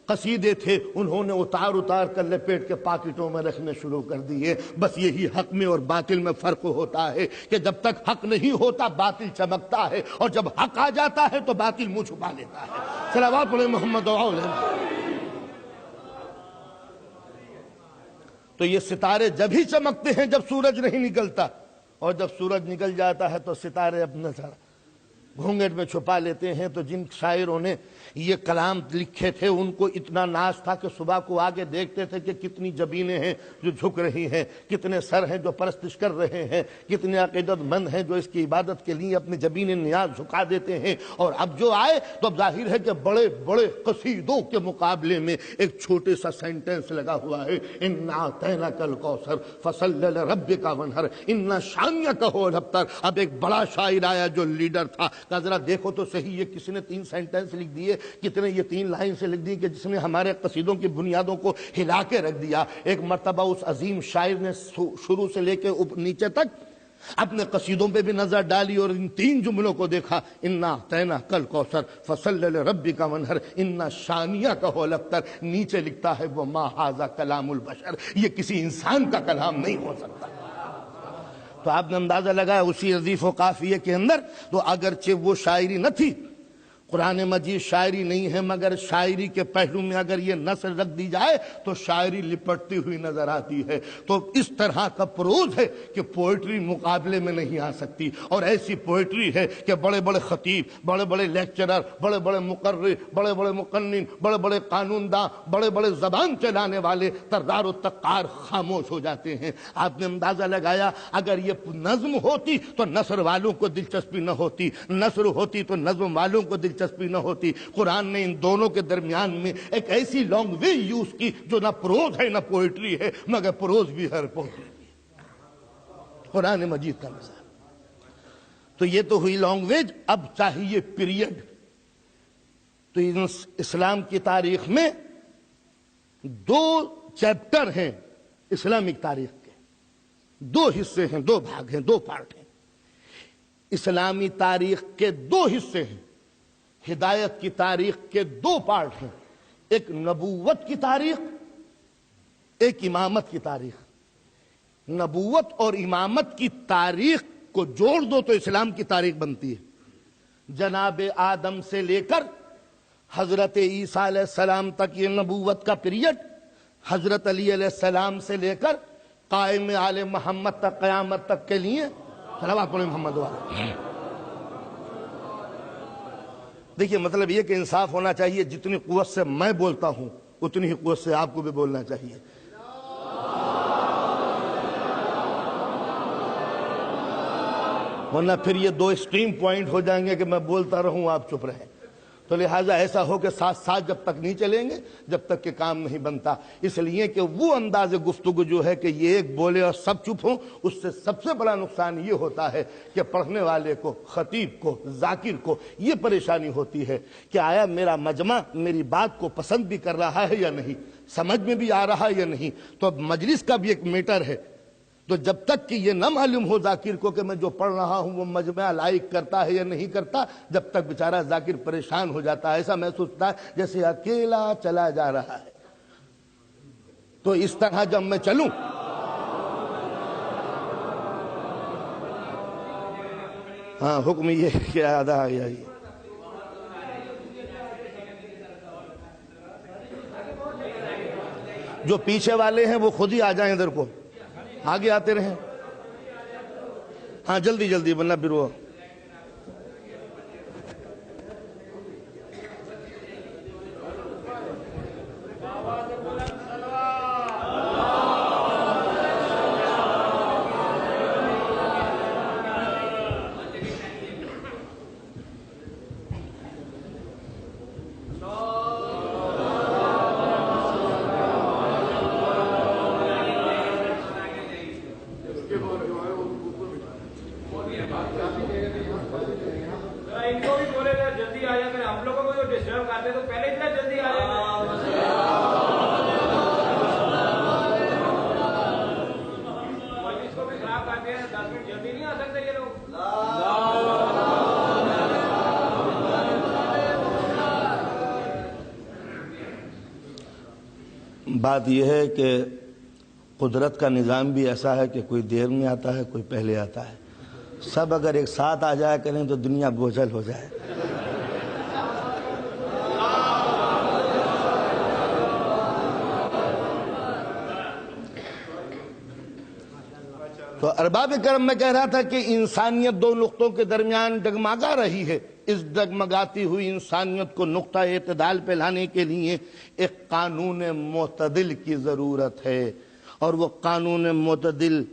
قصیدے تھے، انہوں نے اتار کر لپیٹ کے پاکٹوں میں رکھنے شروع کر دیے. بس یہی حق میں اور باطل میں فرق ہوتا ہے کہ جب تک حق نہیں ہوتا باطل چمکتا ہے اور جب حق آ جاتا ہے تو باطل منہ چھپا لیتا ہے. صلوات علی محمد و علیہ. تو یہ ستارے جب ہی چمکتے ہیں جب سورج نہیں نکلتا، اور جب سورج نکل جاتا ہے تو ستارے اپنا گھونگھٹ میں چھپا لیتے ہیں. تو جن شاعروں نے یہ کلام لکھے تھے ان کو اتنا ناز تھا کہ صبح کو آگے دیکھتے تھے کہ کتنی جبینیں ہیں جو جھک رہی ہیں، کتنے سر ہیں جو پرستش کر رہے ہیں، کتنے عقیدت مند ہیں جو اس کی عبادت کے لیے اپنی جبینیں نیاز جھکا دیتے ہیں. اور اب جو آئے تو اب ظاہر ہے کہ بڑے بڑے قصیدوں کے مقابلے میں ایک چھوٹے سا سینٹنس لگا ہوا ہے، اِنَّا أَعْطَيْنَاكَ الْكَوْثَرَ فَصَلِّ لِرَبِّكَ وَانْحَرْ إِنَّ شَانِئَكَ هُوَ الْأَبْتَرُ. اب ایک بڑا شاعر آیا جو لیڈر تھا، کہا ذرا دیکھو تو صحیح یہ کسی نے 3 سینٹنس لکھ دیے، کتنے یہ 3 لائن سے لکھ دی کہ جس نے ہمارے قصیدوں کی بنیادوں کو ہلا کے رکھ دیا. ایک مرتبہ اس عظیم شاعر نے شروع سے لے کے نیچے تک اپنے قصیدوں پہ بھی نظر ڈالی اور ان 3 جملوں کو دیکھا، اِنَّا أَعْطَيْنَاكَ الْكَوْثَرَ فَصَلِّ لِرَبِّكَ وَانْحَرْ إِنَّ شَانِئَكَ هُوَ الْأَبْتَرُ. نیچے لکھتا ہے وَمَا هَٰذَا كَلَامُ الْبَشَرِ. یہ کسی انسان کا کلام نہیں ہو سکتا. تو آپ نے اندازہ لگایا اسی ردیف و قافیے کے اندر تو اگرچہ وہ شاعری نہ تھی، قرآن مجید شاعری نہیں ہے، مگر شاعری کے پہلو میں اگر یہ نثر رکھ دی جائے تو شاعری لپٹتی ہوئی نظر آتی ہے۔ تو اس طرح کا پروز ہے کہ پوئٹری مقابلے میں نہیں آ سکتی، اور ایسی پوئٹری ہے کہ بڑے بڑے خطیب، بڑے بڑے لیکچرر، بڑے بڑے مقرر، بڑے بڑے مقنن، بڑے بڑے قانون داں، بڑے بڑے زبان چلانے والے طرار و تقار خاموش ہو جاتے ہیں۔ آپ نے اندازہ لگایا اگر یہ نظم ہوتی تو نثر والوں کو دلچسپی نہ ہوتی، نثر ہوتی تو نظم والوں کو دلچسپی نہ ہوتی۔ قرآن نے ان دونوں کے درمیان میں ایک ایسی لینگویج یوز کی جو نہ پروز ہے نہ پوئٹری ہے، مگر پروز بھی ہے، پوئٹری بھی ہے۔ قرآن مجید کا مثال تو یہ تو ہوئی لینگویج۔ اب چاہیے پیریڈ۔ تو اسلام کی تاریخ میں دو چیپٹر ہیں اسلامک تاریخ کے، دو حصے ہیں، دو بھاگ ہیں، دو پارٹ ہیں۔ اسلامی تاریخ کے دو حصے ہیں، ہدایت کی تاریخ کے دو پارٹ ہیں، ایک نبوت کی تاریخ، ایک امامت کی تاریخ۔ نبوت اور امامت کی تاریخ کو جوڑ دو تو اسلام کی تاریخ بنتی ہے۔ جناب آدم سے لے کر حضرت عیسیٰ علیہ السلام تک یہ نبوت کا پیریڈ، حضرت علی علیہ السلام سے لے کر قائم آل محمد تک، قیامت تک کے لیے صلوات محمد والے۔ دیکھیے مطلب یہ کہ انصاف ہونا چاہیے، جتنی قوت سے میں بولتا ہوں اتنی ہی قوت سے آپ کو بھی بولنا چاہیے۔ ورنہ پھر یہ دو ایکسٹریم پوائنٹ ہو جائیں گے کہ میں بولتا رہوں آپ چپ رہیں۔ تو لہٰذا ایسا ہو کہ ساتھ ساتھ جب تک نہیں چلیں گے جب تک کہ کام نہیں بنتا۔ اس لیے کہ وہ انداز گفتگو جو ہے کہ یہ ایک بولے اور سب چپ ہوں، اس سے سب سے بڑا نقصان یہ ہوتا ہے کہ پڑھنے والے کو، خطیب کو، ذاکر کو یہ پریشانی ہوتی ہے کہ آیا میرا مجمع میری بات کو پسند بھی کر رہا ہے یا نہیں، سمجھ میں بھی آ رہا ہے یا نہیں۔ تو اب مجلس کا بھی ایک میٹر ہے۔ تو جب تک کہ یہ نہ معلوم ہو ذاکر کو کہ میں جو پڑھ رہا ہوں وہ مجمع لائق کرتا ہے یا نہیں کرتا، جب تک بیچارہ ذاکر پریشان ہو جاتا ہے، ایسا محسوس ہوتا ہے جیسے اکیلا چلا جا رہا ہے۔ تو اس طرح جب میں چلوں ہاں حکم یہ کہ آدھا آیا ہی جو پیچھے والے ہیں وہ خود ہی آ جائیں ادھر کو، آگے آتے رہیں۔ ہاں جلدی جلدی ورنہ پھر وہ بات یہ ہے کہ قدرت کا نظام بھی ایسا ہے کہ کوئی دیر میں آتا ہے، کوئی پہلے آتا ہے۔ سب اگر ایک ساتھ آ جایا کریں تو دنیا بوجھل ہو جائے۔ تو ارباب کرم میں کہہ رہا تھا کہ انسانیت دو نقطوں کے درمیان ڈگمگا رہی ہے۔ اس ڈگمگاتی ہوئی انسانیت کو نقطہ اعتدال پہ لانے کے لیے ایک قانون معتدل کی ضرورت ہے، اور وہ قانون معتدل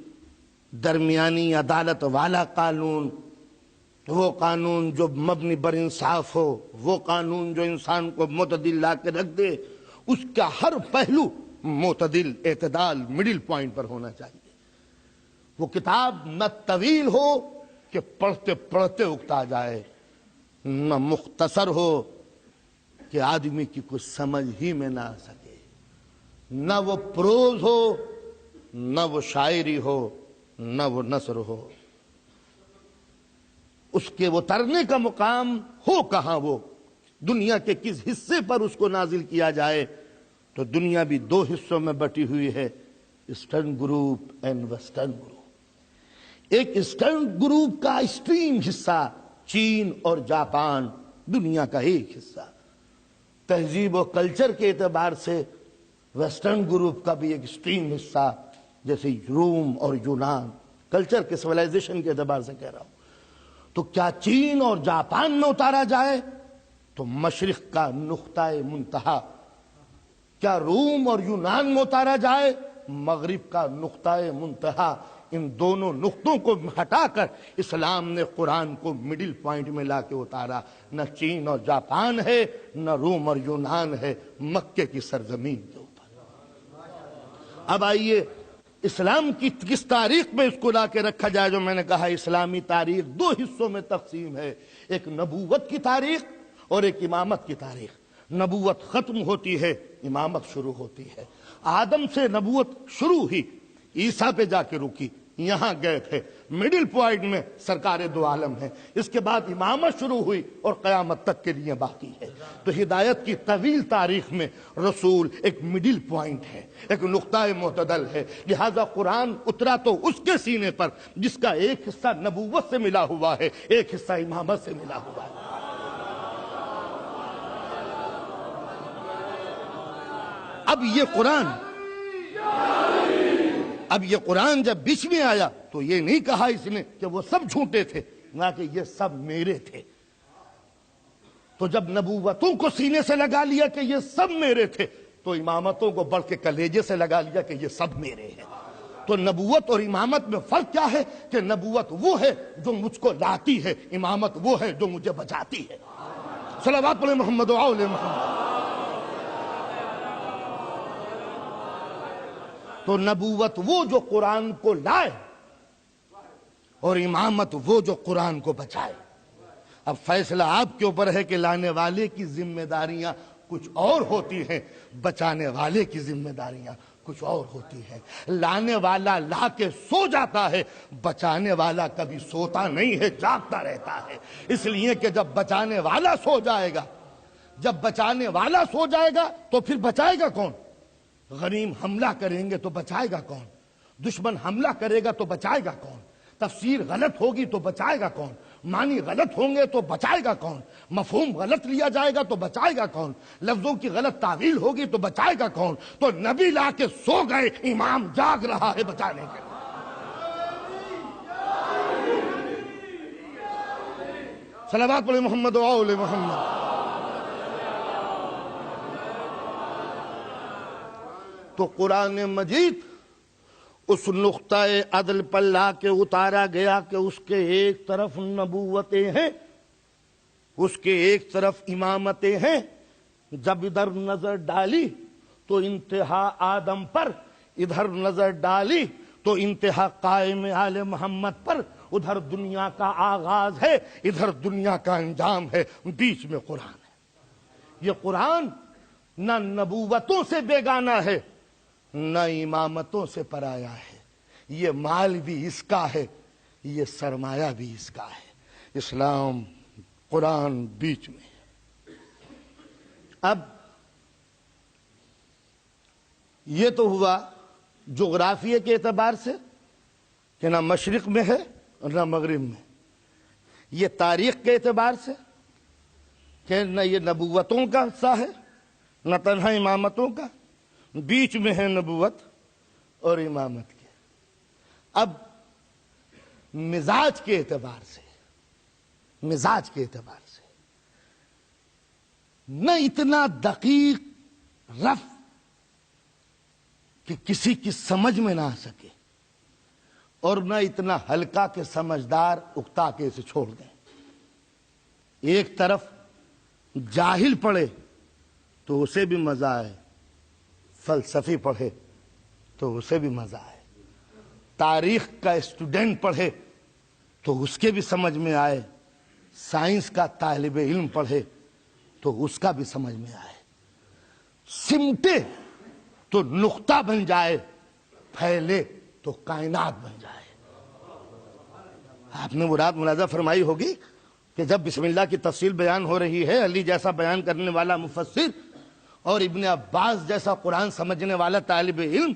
درمیانی عدالت والا قانون، وہ قانون جو مبنی بر انصاف ہو، وہ قانون جو انسان کو معتدل لا کے رکھ دے، اس کا ہر پہلو معتدل، اعتدال، مڈل پوائنٹ پر ہونا چاہیے۔ وہ کتاب نہ طویل ہو کہ پڑھتے پڑھتے اکتا جائے، نہ مختصر ہو کہ آدمی کی کچھ سمجھ ہی میں نہ آ سکے، نہ وہ پروز ہو، نہ وہ شاعری ہو، نہ وہ نثر ہو۔ اس کے وہ ترنے کا مقام ہو کہاں، وہ دنیا کے کس حصے پر اس کو نازل کیا جائے۔ تو دنیا بھی دو حصوں میں بٹی ہوئی ہے، eastern group and western group. ایک ایسٹرن گروپ کا ایکسٹریم حصہ چین اور جاپان، دنیا کا ایک حصہ. تہذیب و کلچر کے اعتبار سے ویسٹرن گروپ کا بھی ایک اسٹریم حصہ جیسے روم اور یونان، کلچر کے سویلائزیشن کے اعتبار سے کہہ رہا ہوں. تو کیا چین اور جاپان میں اتارا جائے تو مشرق کا نقطہ منتہا، کیا روم اور یونان میں اتارا جائے مغرب کا نقطہ منتہا. ان دونوں نقطوں کو ہٹا کر اسلام نے قرآن کو مڈل پوائنٹ میں لا کے اتارا. نہ چین اور جاپان ہے، نہ روم اور یونان ہے، مکے کی سرزمین کے اوپر. اب آئیے اسلام کی کس تاریخ میں اس کو لا کے رکھا جائے. جو میں نے کہا اسلامی تاریخ دو حصوں میں تقسیم ہے، ایک نبوت کی تاریخ اور ایک امامت کی تاریخ. نبوت ختم ہوتی ہے، امامت شروع ہوتی ہے. آدم سے نبوت شروع ہوئی، عیسیٰ پہ جا کے رکی، یہاں گئے تھے. مڈل پوائنٹ میں سرکار دو عالم ہے. اس کے بعد امامت شروع ہوئی اور قیامت تک کے لیے باقی ہے. تو ہدایت کی طویل تاریخ میں رسول ایک مڈل پوائنٹ ہے، ایک نقطہ معتدل ہے. لہذا قرآن اترا تو اس کے سینے پر جس کا ایک حصہ نبوت سے ملا ہوا ہے، ایک حصہ امامت سے ملا ہوا ہے. اب یہ قرآن جب بیچ میں آیا تو یہ نہیں کہا اس نے کہ وہ سب جھوٹے تھے، نہ کہ یہ سب میرے تھے. تو جب نبوتوں کو سینے سے لگا لیا کہ یہ سب میرے تھے، تو امامتوں کو بڑھ کے کلیجے سے لگا لیا کہ یہ سب میرے ہیں. تو نبوت اور امامت میں فرق کیا ہے کہ نبوت وہ ہے جو مجھ کو لاتی ہے، امامت وہ ہے جو مجھے بچاتی ہے. صلوات علی محمد و آل محمد. تو نبوت وہ جو قرآن کو لائے اور امامت وہ جو قرآن کو بچائے. اب فیصلہ آپ کے اوپر ہے کہ لانے والے کی ذمہ داریاں کچھ اور ہوتی ہیں، بچانے والے کی ذمہ داریاں کچھ اور ہوتی ہیں. لانے والا لا کے سو جاتا ہے، بچانے والا کبھی سوتا نہیں ہے، جاگتا رہتا ہے. اس لیے کہ جب بچانے والا سو جائے گا تو پھر بچائے گا کون؟ غنیم حملہ کریں گے تو بچائے گا کون؟ دشمن حملہ کرے گا تو بچائے گا کون؟ تفسیر غلط ہوگی تو بچائے گا کون؟ معنی غلط ہوں گے تو بچائے گا کون؟ مفہوم غلط لیا جائے گا تو بچائے گا کون؟ لفظوں کی غلط تعویل ہوگی تو بچائے گا کون؟ تو نبی لا کے سو گئے، امام جاگ رہا ہے بچانے کے لیے. صلوات علی محمد و آل محمد. تو قرآن مجید اس نقطہ عدل پر لا کے اتارا گیا کہ اس کے ایک طرف نبوتیں ہیں، اس کے ایک طرف امامتیں ہیں. جب ادھر نظر ڈالی تو انتہا آدم پر، ادھر نظر ڈالی تو انتہا قائم آل محمد پر. ادھر دنیا کا آغاز ہے، ادھر دنیا کا انجام ہے، بیچ میں قرآن ہے. یہ قرآن نہ نبوتوں سے بیگانہ ہے، نہ امامتوں سے پرایا ہے. یہ مال بھی اس کا ہے، یہ سرمایہ بھی اس کا ہے. اسلام، قرآن بیچ میں. اب یہ تو ہوا جغرافیے کے اعتبار سے کہ نہ مشرق میں ہے اور نہ مغرب میں. یہ تاریخ کے اعتبار سے کہ نہ یہ نبوتوں کا حصہ ہے نہ تنہا امامتوں کا، بیچ میں ہے نبوت اور امامت کے. اب مزاج کے اعتبار سے نہ اتنا دقیق رف کہ کسی کی سمجھ میں نہ آ سکے، اور نہ اتنا ہلکا کہ سمجھدار اکتا کے اسے چھوڑ دیں. ایک طرف جاہل پڑھے تو اسے بھی مزہ آئے، فلسفی پڑھے تو اسے بھی مزہ آئے، تاریخ کا اسٹوڈنٹ پڑھے تو اس کے بھی سمجھ میں آئے، سائنس کا طالب علم پڑھے تو اس کا بھی سمجھ میں آئے. سمٹے تو نقطہ بن جائے، پھیلے تو کائنات بن جائے. آپ نے مراد ملاحظہ فرمائی ہوگی کہ جب بسم اللہ کی تفصیل بیان ہو رہی ہے، علی جیسا بیان کرنے والا مفسر اور ابن عباس جیسا قرآن سمجھنے والا طالب علم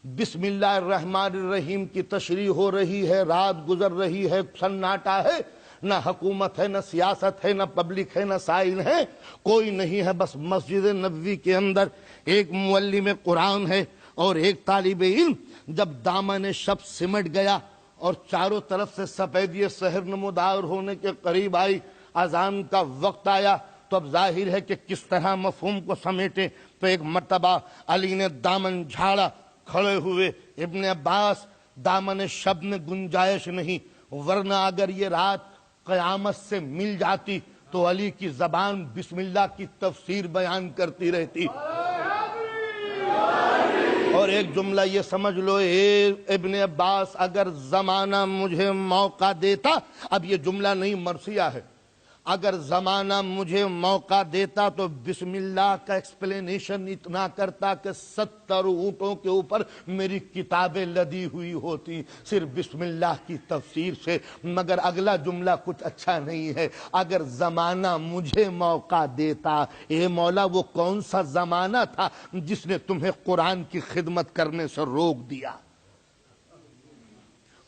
بسم اللہ الرحمن الرحیم کی تشریح ہو رہی ہے، رات گزر رھی ہے، سناٹا ہے، نہ حکومت ہے، نہ سیاست ہے، نہ پبلک ہے، نہ سائل ہے، کوئی نہیں ہے، بس مسجد نبوی کے اندر ایک معلم قرآن ہے اور ایک طالب علم۔ جب دامن شب سمٹ گیا اور چاروں طرف سے سفیدی سحر نمودار ہونے کے قریب آئی، اذان کا وقت آیا، تو اب ظاہر ہے کہ کس طرح مفہوم کو سمیٹیں۔ تو ایک مرتبہ علی نے دامن جھاڑا، کھڑے ہوئے۔ ابن عباس، دامن شب میں گنجائش نہیں، ورنہ اگر یہ رات قیامت سے مل جاتی تو علی کی زبان بسم اللہ کی تفسیر بیان کرتی رہتی۔ اور ایک جملہ یہ سمجھ لو، اے ابن عباس، اگر زمانہ مجھے موقع دیتا، اب یہ جملہ نہیں مرثیہ ہے، اگر زمانہ مجھے موقع دیتا تو بسم اللہ کا ایکسپلینیشن اتنا کرتا کہ 70 اونٹوں کے اوپر میری کتابیں لدی ہوئی ہوتی صرف بسم اللہ کی تفسیر سے۔ مگر اگلا جملہ کچھ اچھا نہیں ہے، اگر زمانہ مجھے موقع دیتا۔ اے مولا، وہ کون سا زمانہ تھا جس نے تمہیں قرآن کی خدمت کرنے سے روک دیا؟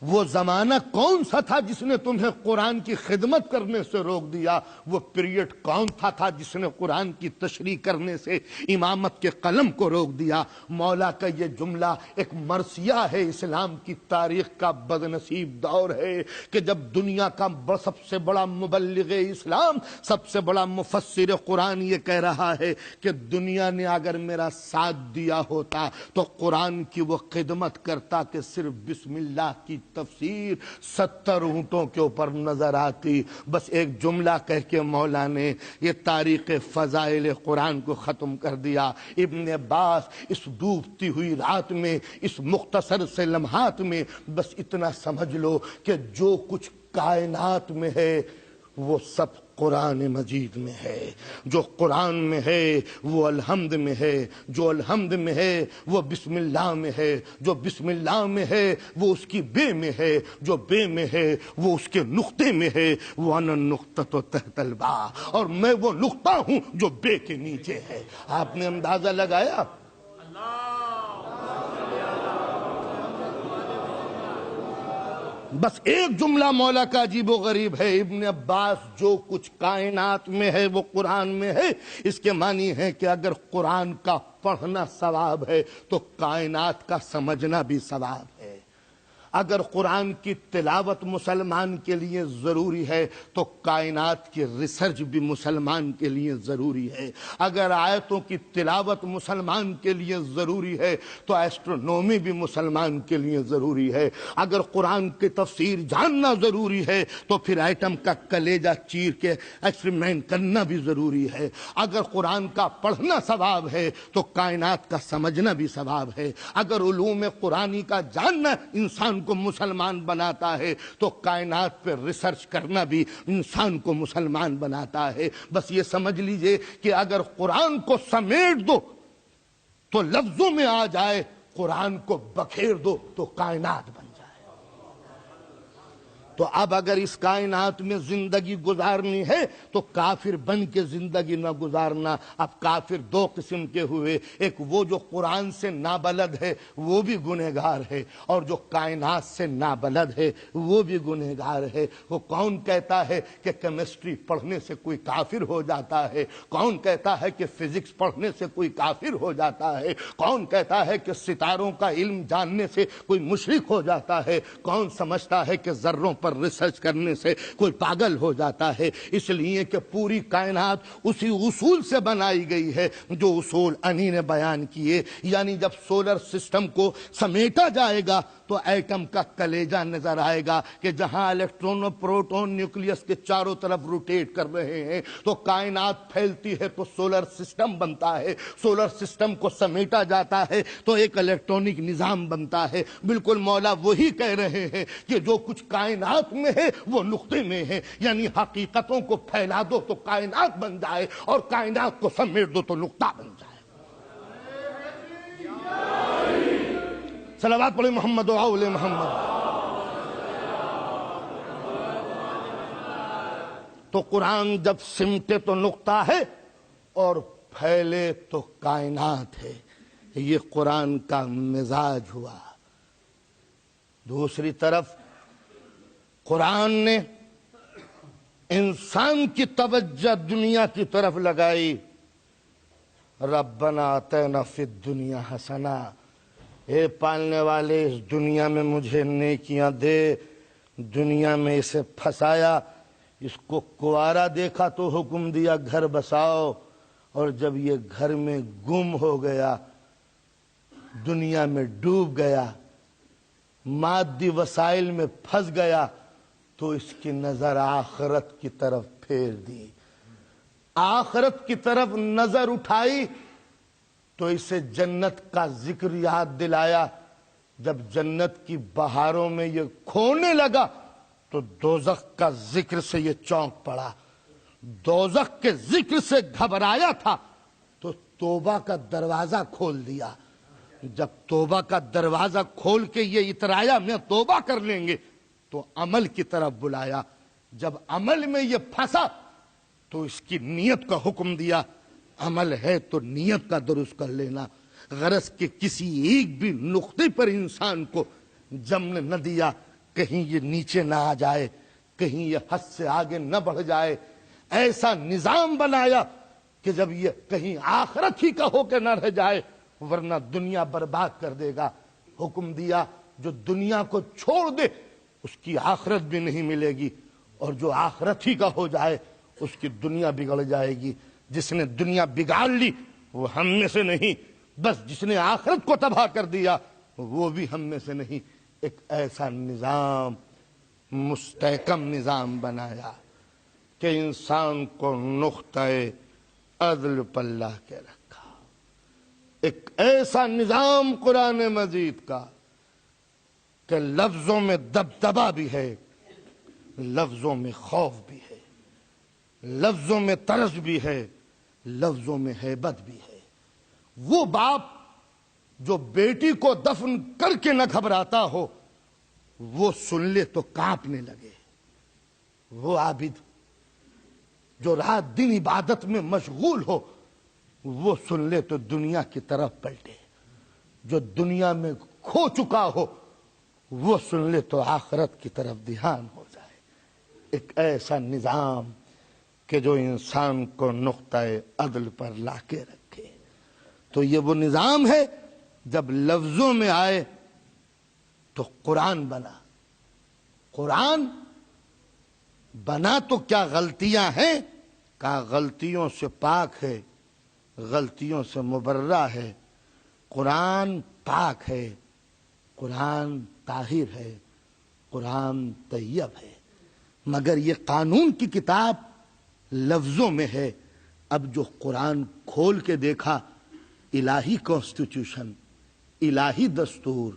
وہ زمانہ کون سا تھا جس نے تمہیں قرآن کی خدمت کرنے سے روک دیا؟ وہ پیریڈ کون تھا جس نے قرآن کی تشریح کرنے سے امامت کے قلم کو روک دیا؟ مولا کا یہ جملہ ایک مرثیہ ہے، اسلام کی تاریخ کا بدنصیب دور ہے کہ جب دنیا کا سب سے بڑا مبلغ اسلام، سب سے بڑا مفسر قرآن یہ کہہ رہا ہے کہ دنیا نے اگر میرا ساتھ دیا ہوتا تو قرآن کی وہ خدمت کرتا کہ صرف بسم اللہ کی تفسیر 70 اونٹوں کے اوپر نظر آتی۔ بس ایک جملہ کہہ کے مولا نے یہ تاریخ فضائل قرآن کو ختم کر دیا۔ ابن عباس اس ڈوبتی ہوئی رات میں، اس مختصر سے لمحات میں بس اتنا سمجھ لو کہ جو کچھ کائنات میں ہے وہ سب قرآن مجید میں ہے۔ جو قرآن میں ہے وہ الحمد میں ہے، جو الحمد میں ہے وہ بسم اللہ میں ہے، جو بسم اللہ میں ہے وہ اس کی بے میں ہے، جو بے میں ہے وہ اس کے نقطے میں ہے۔ وَأَنَا النُّقْطَةُ تَحْتَ الْبَاءِ، اور میں وہ نقطہ ہوں جو بے کے نیچے ہے۔ آپ نے اندازہ لگایا؟ بس ایک جملہ مولا کا عجیب و غریب ہے، ابن عباس، جو کچھ کائنات میں ہے وہ قرآن میں ہے۔ اس کے معنی ہے کہ اگر قرآن کا پڑھنا ثواب ہے تو کائنات کا سمجھنا بھی ثواب ہے۔ اگر قرآن کی تلاوت مسلمان کے لیے ضروری ہے تو کائنات کی ریسرچ بھی مسلمان کے لیے ضروری ہے۔ اگر آیتوں کی تلاوت مسلمان کے لیے ضروری ہے تو ایسٹرونومی بھی مسلمان کے لیے ضروری ہے۔ اگر قرآن کی تفسیر جاننا ضروری ہے تو پھر ایٹم کا کلیجہ چیر کے ایکسپریمنٹ کرنا بھی ضروری ہے۔ اگر قرآن کا پڑھنا ثواب ہے تو کائنات کا سمجھنا بھی ثواب ہے۔ اگر علوم قرآنی کا جاننا انسان کو مسلمان بناتا ہے تو کائنات پہ ریسرچ کرنا بھی انسان کو مسلمان بناتا ہے۔ بس یہ سمجھ لیجئے کہ اگر قرآن کو سمیٹ دو تو لفظوں میں آ جائے، قرآن کو بکھیر دو تو کائنات بن جائے۔ تو اب اگر اس کائنات میں زندگی گزارنی ہے تو کافر بن کے زندگی نہ گزارنا۔ اب کافر دو قسم کے ہوئے، ایک وہ جو قرآن سے نابلد ہے وہ بھی گنہگار ہے، اور جو کائنات سے نابلد ہے وہ بھی گنہگار ہے۔ وہ کون کہتا ہے کہ کیمسٹری پڑھنے سے کوئی کافر ہو جاتا ہے؟ کون کہتا ہے کہ فزکس پڑھنے سے کوئی کافر ہو جاتا ہے؟ کون کہتا ہے کہ ستاروں کا علم جاننے سے کوئی مشرک ہو جاتا ہے؟ کون سمجھتا ہے کہ ذروں پر ریسرچ کرنے سے کوئی پاگل ہو جاتا ہے؟ اس لیے کہ پوری کائنات اسی اصول سے بنائی گئی ہے جو اصول انی نے بیان کیے۔ یعنی جب سولر سسٹم کو سمیٹا جائے گا تو ایٹم کا کلیجہ نظر آئے گا کہ جہاں الیکٹرون و پروٹون نیوکلیس کے چاروں طرف روٹیٹ کر رہے ہیں تو کائنات پھیلتی ہے تو سولر سسٹم بنتا ہے۔ سولر سسٹم کو سمیٹا جاتا ہے تو ایک الیکٹرونک نظام بنتا ہے۔ بالکل مولا وہی کہہ رہے ہیں کہ جو کچھ کائنات میں ہے وہ نقطے میں ہے، یعنی حقیقتوں کو پھیلا دو تو کائنات بن جائے، اور کائنات کو سمیٹ دو تو نقطہ بن جائے۔ صلوات پڑھیں محمد و آل محمد۔ تو قرآن جب سمٹے تو نقطہ ہے اور پھیلے تو کائنات ہے۔ یہ قرآن کا مزاج ہوا۔ دوسری طرف قرآن نے انسان کی توجہ دنیا کی طرف لگائی. ربنا آتینا فی الدنیا حسنہ، اے پالنے والے اس دنیا میں مجھے نیکیاں دے. دنیا میں اسے پھنسایا، اس کو کوارا دیکھا تو حکم دیا گھر بساؤ، اور جب یہ گھر میں گم ہو گیا، دنیا میں ڈوب گیا، مادی وسائل میں پھنس گیا، تو اس کی نظر آخرت کی طرف پھیر دی. آخرت کی طرف نظر اٹھائی تو اسے جنت کا ذکر یاد دلایا. جب جنت کی بہاروں میں یہ کھونے لگا تو دوزخ کا ذکر سے یہ چونک پڑا. دوزخ کے ذکر سے گھبرایا تھا تو توبہ کا دروازہ کھول دیا. جب توبہ کا دروازہ کھول کے یہ اترایا میں توبہ کر لیں گے، تو عمل کی طرف بلایا. جب عمل میں یہ پھنسا تو اس کی نیت کا حکم دیا. عمل ہے تو نیت کا درست کر لینا. غرض کے کسی ایک بھی نقطے پر انسان کو جمنے نہ دیا، کہیں یہ نیچے نہ آ جائے، کہیں یہ حد سے آگے نہ بڑھ جائے. ایسا نظام بنایا کہ جب یہ کہیں آخرت ہی کا ہو کے نہ رہ جائے، ورنہ دنیا برباد کر دے گا. حکم دیا جو دنیا کو چھوڑ دے اس کی آخرت بھی نہیں ملے گی، اور جو آخرت ہی کا ہو جائے اس کی دنیا بگڑ جائے گی. جس نے دنیا بگاڑ لی وہ ہم میں سے نہیں، بس جس نے آخرت کو تباہ کر دیا وہ بھی ہم میں سے نہیں. ایک ایسا نظام، مستحکم نظام بنایا کہ انسان کو نقطۂ عدل پر لا کے رکھا. ایک ایسا نظام قرآن مجید کا کہ لفظوں میں دبدبا بھی ہے، لفظوں میں خوف بھی ہے، لفظوں میں ترس بھی ہے، لفظوں میں ہیبت بھی ہے. وہ باپ جو بیٹی کو دفن کر کے نہ گھبراتا ہو وہ سن لے تو کانپنے لگے. وہ عابد جو رات دن عبادت میں مشغول ہو وہ سن لے تو دنیا کی طرف پلٹے. جو دنیا میں کھو چکا ہو وہ سن لے تو آخرت کی طرف دھیان ہو جائے. ایک ایسا نظام کہ جو انسان کو نقطۂ عدل پر لا کے رکھے. تو یہ وہ نظام ہے. جب لفظوں میں آئے تو قرآن بنا. قرآن بنا تو کیا غلطیاں ہیں؟ کہا غلطیوں سے پاک ہے، غلطیوں سے مبرہ ہے. قرآن پاک ہے، قرآن طاہر ہے، قرآن طیب ہے. مگر یہ قانون کی کتاب لفظوں میں ہے. اب جو قرآن کھول کے دیکھا، الہی کانسٹیٹیوشن، الہی دستور،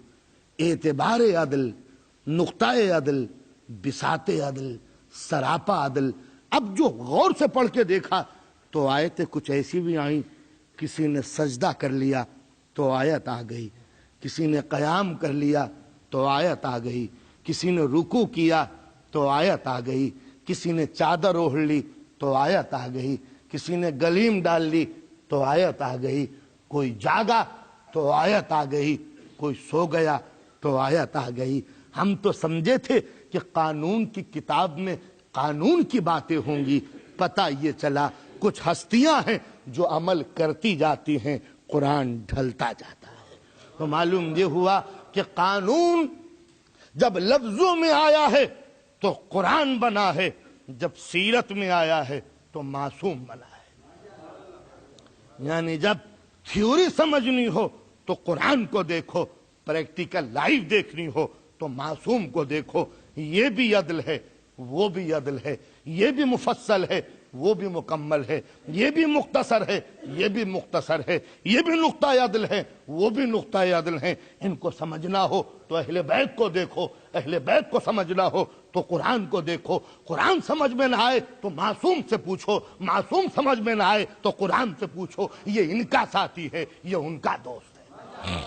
اعتبار عدل، نقطۂ عدل، بساط عدل، سراپا عدل. اب جو غور سے پڑھ کے دیکھا تو آیتیں کچھ ایسی بھی آئیں. کسی نے سجدہ کر لیا تو آیت آ گئی، کسی نے قیام کر لیا تو آیت آ گئی، کسی نے رکوع کیا تو آیت آ گئی، کسی نے چادر اوڑھ لی تو آیت آ گئی، کسی نے گلیم ڈال لی تو آیت آ گئی. کوئی جاگا تو آیت آ گئی، کوئی سو گیا تو آیت آ گئی. ہم تو سمجھے تھے کہ قانون کی کتاب میں قانون کی باتیں ہوں گی، پتہ یہ چلا کچھ ہستیاں ہیں جو عمل کرتی جاتی ہیں، قرآن ڈھلتا جاتا ہے. تو معلوم یہ ہوا کہ قانون جب لفظوں میں آیا ہے تو قرآن بنا ہے، جب سیرت میں آیا ہے تو معصوم بنا ہے. یعنی جب تھیوری سمجھنی ہو تو قرآن کو دیکھو، پریکٹیکل لائف دیکھنی ہو تو معصوم کو دیکھو. یہ بھی عدل ہے، وہ بھی عدل ہے، یہ بھی مفصل ہے، وہ بھی مکمل ہے، یہ بھی مختصر ہے، یہ بھی مختصر ہے، یہ بھی نقطۂ عدل ہے، وہ بھی نقطۂ عدل ہے. ان کو سمجھنا ہو تو اہل بیت کو دیکھو، اہل بیت کو سمجھنا ہو تو قرآن کو دیکھو. قرآن سمجھ میں نہ آئے تو معصوم سے پوچھو، معصوم سمجھ میں نہ آئے تو قرآن سے پوچھو. یہ ان کا ساتھی ہے، یہ ان کا دوست ہے.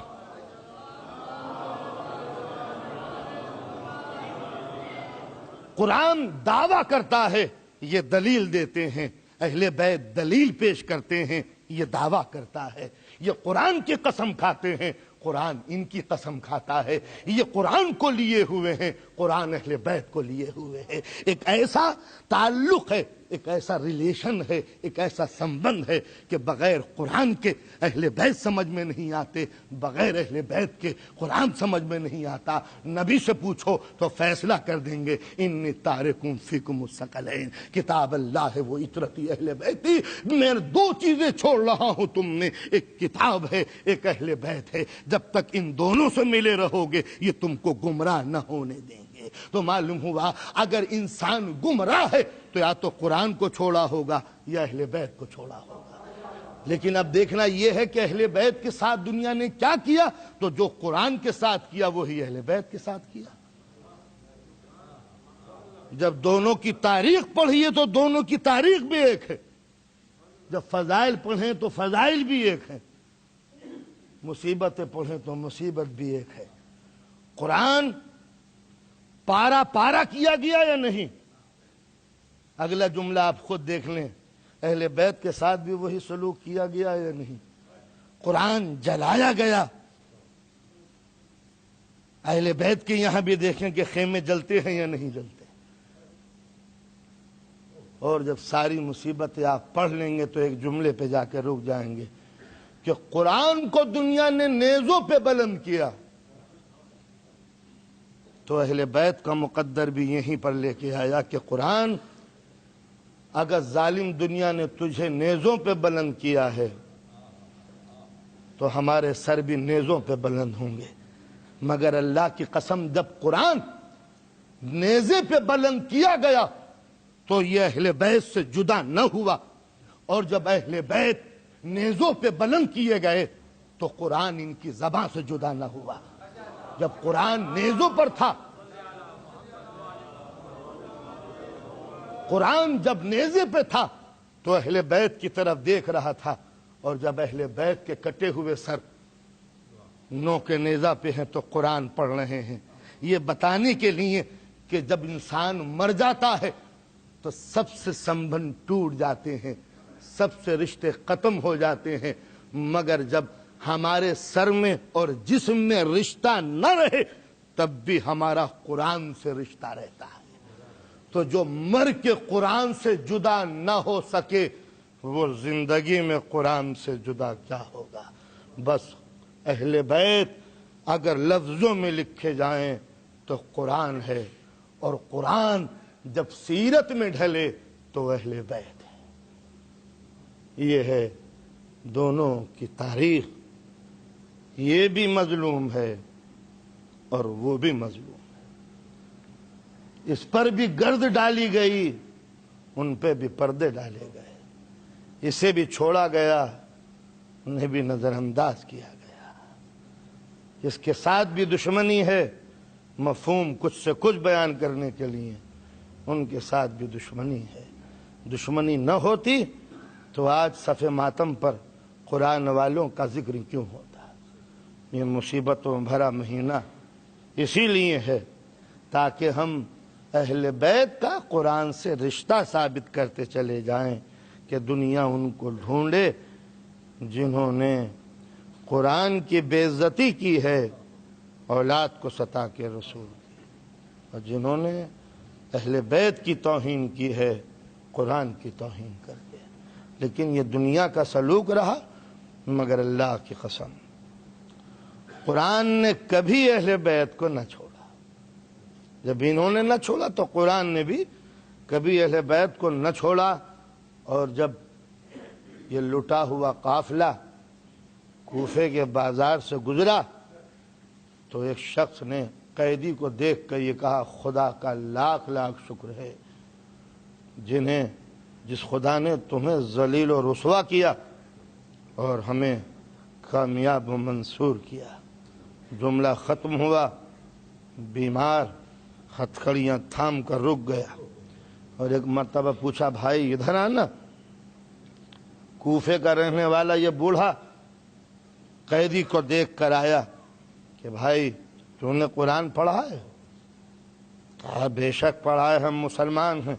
قرآن دعویٰ کرتا ہے، یہ دلیل دیتے ہیں. اہل بیت دلیل پیش کرتے ہیں، یہ دعویٰ کرتا ہے. یہ قرآن کی قسم کھاتے ہیں، قرآن ان کی قسم کھاتا ہے، یہ قرآن کو لیے ہوئے ہیں، قرآن اہل بیت کو لیے ہوئے ہیں۔ ایک ایسا تعلق ہے، ایک ایسا ریلیشن ہے، ایک ایسا سمبند ہے کہ بغیر قرآن کے اہل بیت سمجھ میں نہیں آتے، بغیر اہل بیت کے قرآن سمجھ میں نہیں آتا۔ نبی سے پوچھو تو فیصلہ کر دیں گے، انی تارکم فیکم الثقلین، کتاب اللہ ہے وہ عطرتی اہل بیتی، میں دو چیزیں چھوڑ رہا ہوں تم نے، ایک کتاب ہے، ایک اہل بیت ہے، جب تک ان دونوں سے ملے رہو گے یہ تم کو گمراہ نہ ہونے دیں گے۔ تو معلوم ہوا اگر انسان گمراہ ہے تو یا تو قرآن کو چھوڑا ہوگا یا اہل بیت کو چھوڑا ہوگا۔ لیکن اب دیکھنا یہ ہے کہ اہل بیت کے ساتھ دنیا نے کیا کیا، تو جو قرآن کے ساتھ کیا وہی اہل بیت کے ساتھ کیا۔ جب دونوں کی تاریخ پڑھیے تو دونوں کی تاریخ بھی ایک ہے، جب فضائل پڑھیں تو فضائل بھی ایک ہیں، مصیبتیں پڑھیں تو مصیبت بھی ایک ہے۔ قرآن پارا پارا کیا گیا یا نہیں؟ اگلا جملہ آپ خود دیکھ لیں، اہل بیت کے ساتھ بھی وہی سلوک کیا گیا یا نہیں؟ قرآن جلایا گیا، اہل بیت کے یہاں بھی دیکھیں کہ خیمے جلتے ہیں یا نہیں جلتے۔ اور جب ساری مصیبتیں آپ پڑھ لیں گے تو ایک جملے پہ جا کے رک جائیں گے کہ قرآن کو دنیا نے نیزوں پہ بلند کیا تو اہل بیت کا مقدر بھی یہیں پر لے کے آیا کہ قرآن اگر ظالم دنیا نے تجھے نیزوں پہ بلند کیا ہے تو ہمارے سر بھی نیزوں پہ بلند ہوں گے، مگر اللہ کی قسم جب قرآن نیزے پہ بلند کیا گیا تو یہ اہل بیت سے جدا نہ ہوا، اور جب اہل بیت نیزوں پہ بلند کیے گئے تو قرآن ان کی زبان سے جدا نہ ہوا۔ جب قرآن نیزوں پر تھا، قرآن جب نیزے پہ تھا تو اہل بیت کی طرف دیکھ رہا تھا، اور جب اہل بیت کے کٹے ہوئے سر نو کے نیزہ پہ ہیں تو قرآن پڑھ رہے ہیں، یہ بتانے کے لیے کہ جب انسان مر جاتا ہے تو سب سے سمبند ٹوٹ جاتے ہیں، سب سے رشتے ختم ہو جاتے ہیں، مگر جب ہمارے سر میں اور جسم میں رشتہ نہ رہے تب بھی ہمارا قرآن سے رشتہ رہتا ہے۔ تو جو مر کے قرآن سے جدا نہ ہو سکے وہ زندگی میں قرآن سے جدا کیا ہوگا؟ بس اہل بیت اگر لفظوں میں لکھے جائیں تو قرآن ہے، اور قرآن جب سیرت میں ڈھلے تو اہل بیت ہے۔ یہ ہے دونوں کی تاریخ، یہ بھی مظلوم ہے اور وہ بھی مظلوم ہے، اس پر بھی گرد ڈالی گئی، ان پہ بھی پردے ڈالے گئے، اسے بھی چھوڑا گیا، انہیں بھی نظر انداز کیا گیا، اس کے ساتھ بھی دشمنی ہے، مفہوم کچھ سے کچھ بیان کرنے کے لیے ان کے ساتھ بھی دشمنی ہے۔ دشمنی نہ ہوتی تو آج صف ماتم پر قرآن والوں کا ذکر کیوں ہوتا؟ یہ مصیبتوں بھرا مہینہ اسی لیے ہے تاکہ ہم اہل بیت کا قرآن سے رشتہ ثابت کرتے چلے جائیں کہ دنیا ان کو ڈھونڈے جنہوں نے قرآن کی بے عزتی کی ہے، اولاد کو ستا کے رسول کی، اور جنہوں نے اہل بیت کی توہین کی ہے، قرآن کی توہین کر کے۔ لیکن یہ دنیا کا سلوک رہا، مگر اللہ کی قسم قرآن نے کبھی اہل بیت کو نہ چھوڑا۔ جب انہوں نے نہ چھوڑا تو قرآن نے بھی کبھی اہل بیت کو نہ چھوڑا۔ اور جب یہ لٹا ہوا قافلہ کوفے کے بازار سے گزرا تو ایک شخص نے قیدی کو دیکھ کر یہ کہا، خدا کا لاکھ لاکھ شکر ہے جس خدا نے تمہیں ذلیل و رسوا کیا اور ہمیں کامیاب و منصور کیا۔ جملہ ختم ہوا، بیمار ہتھکڑیاں تھام کر رک گیا، اور ایک مرتبہ پوچھا، بھائی ادھر آنا۔ کوفے کا رہنے والا یہ بوڑھا قیدی کو دیکھ کر آیا کہ بھائی تو نے قرآن پڑھا ہے؟ کہا بے شک پڑھا ہے، ہم مسلمان ہیں۔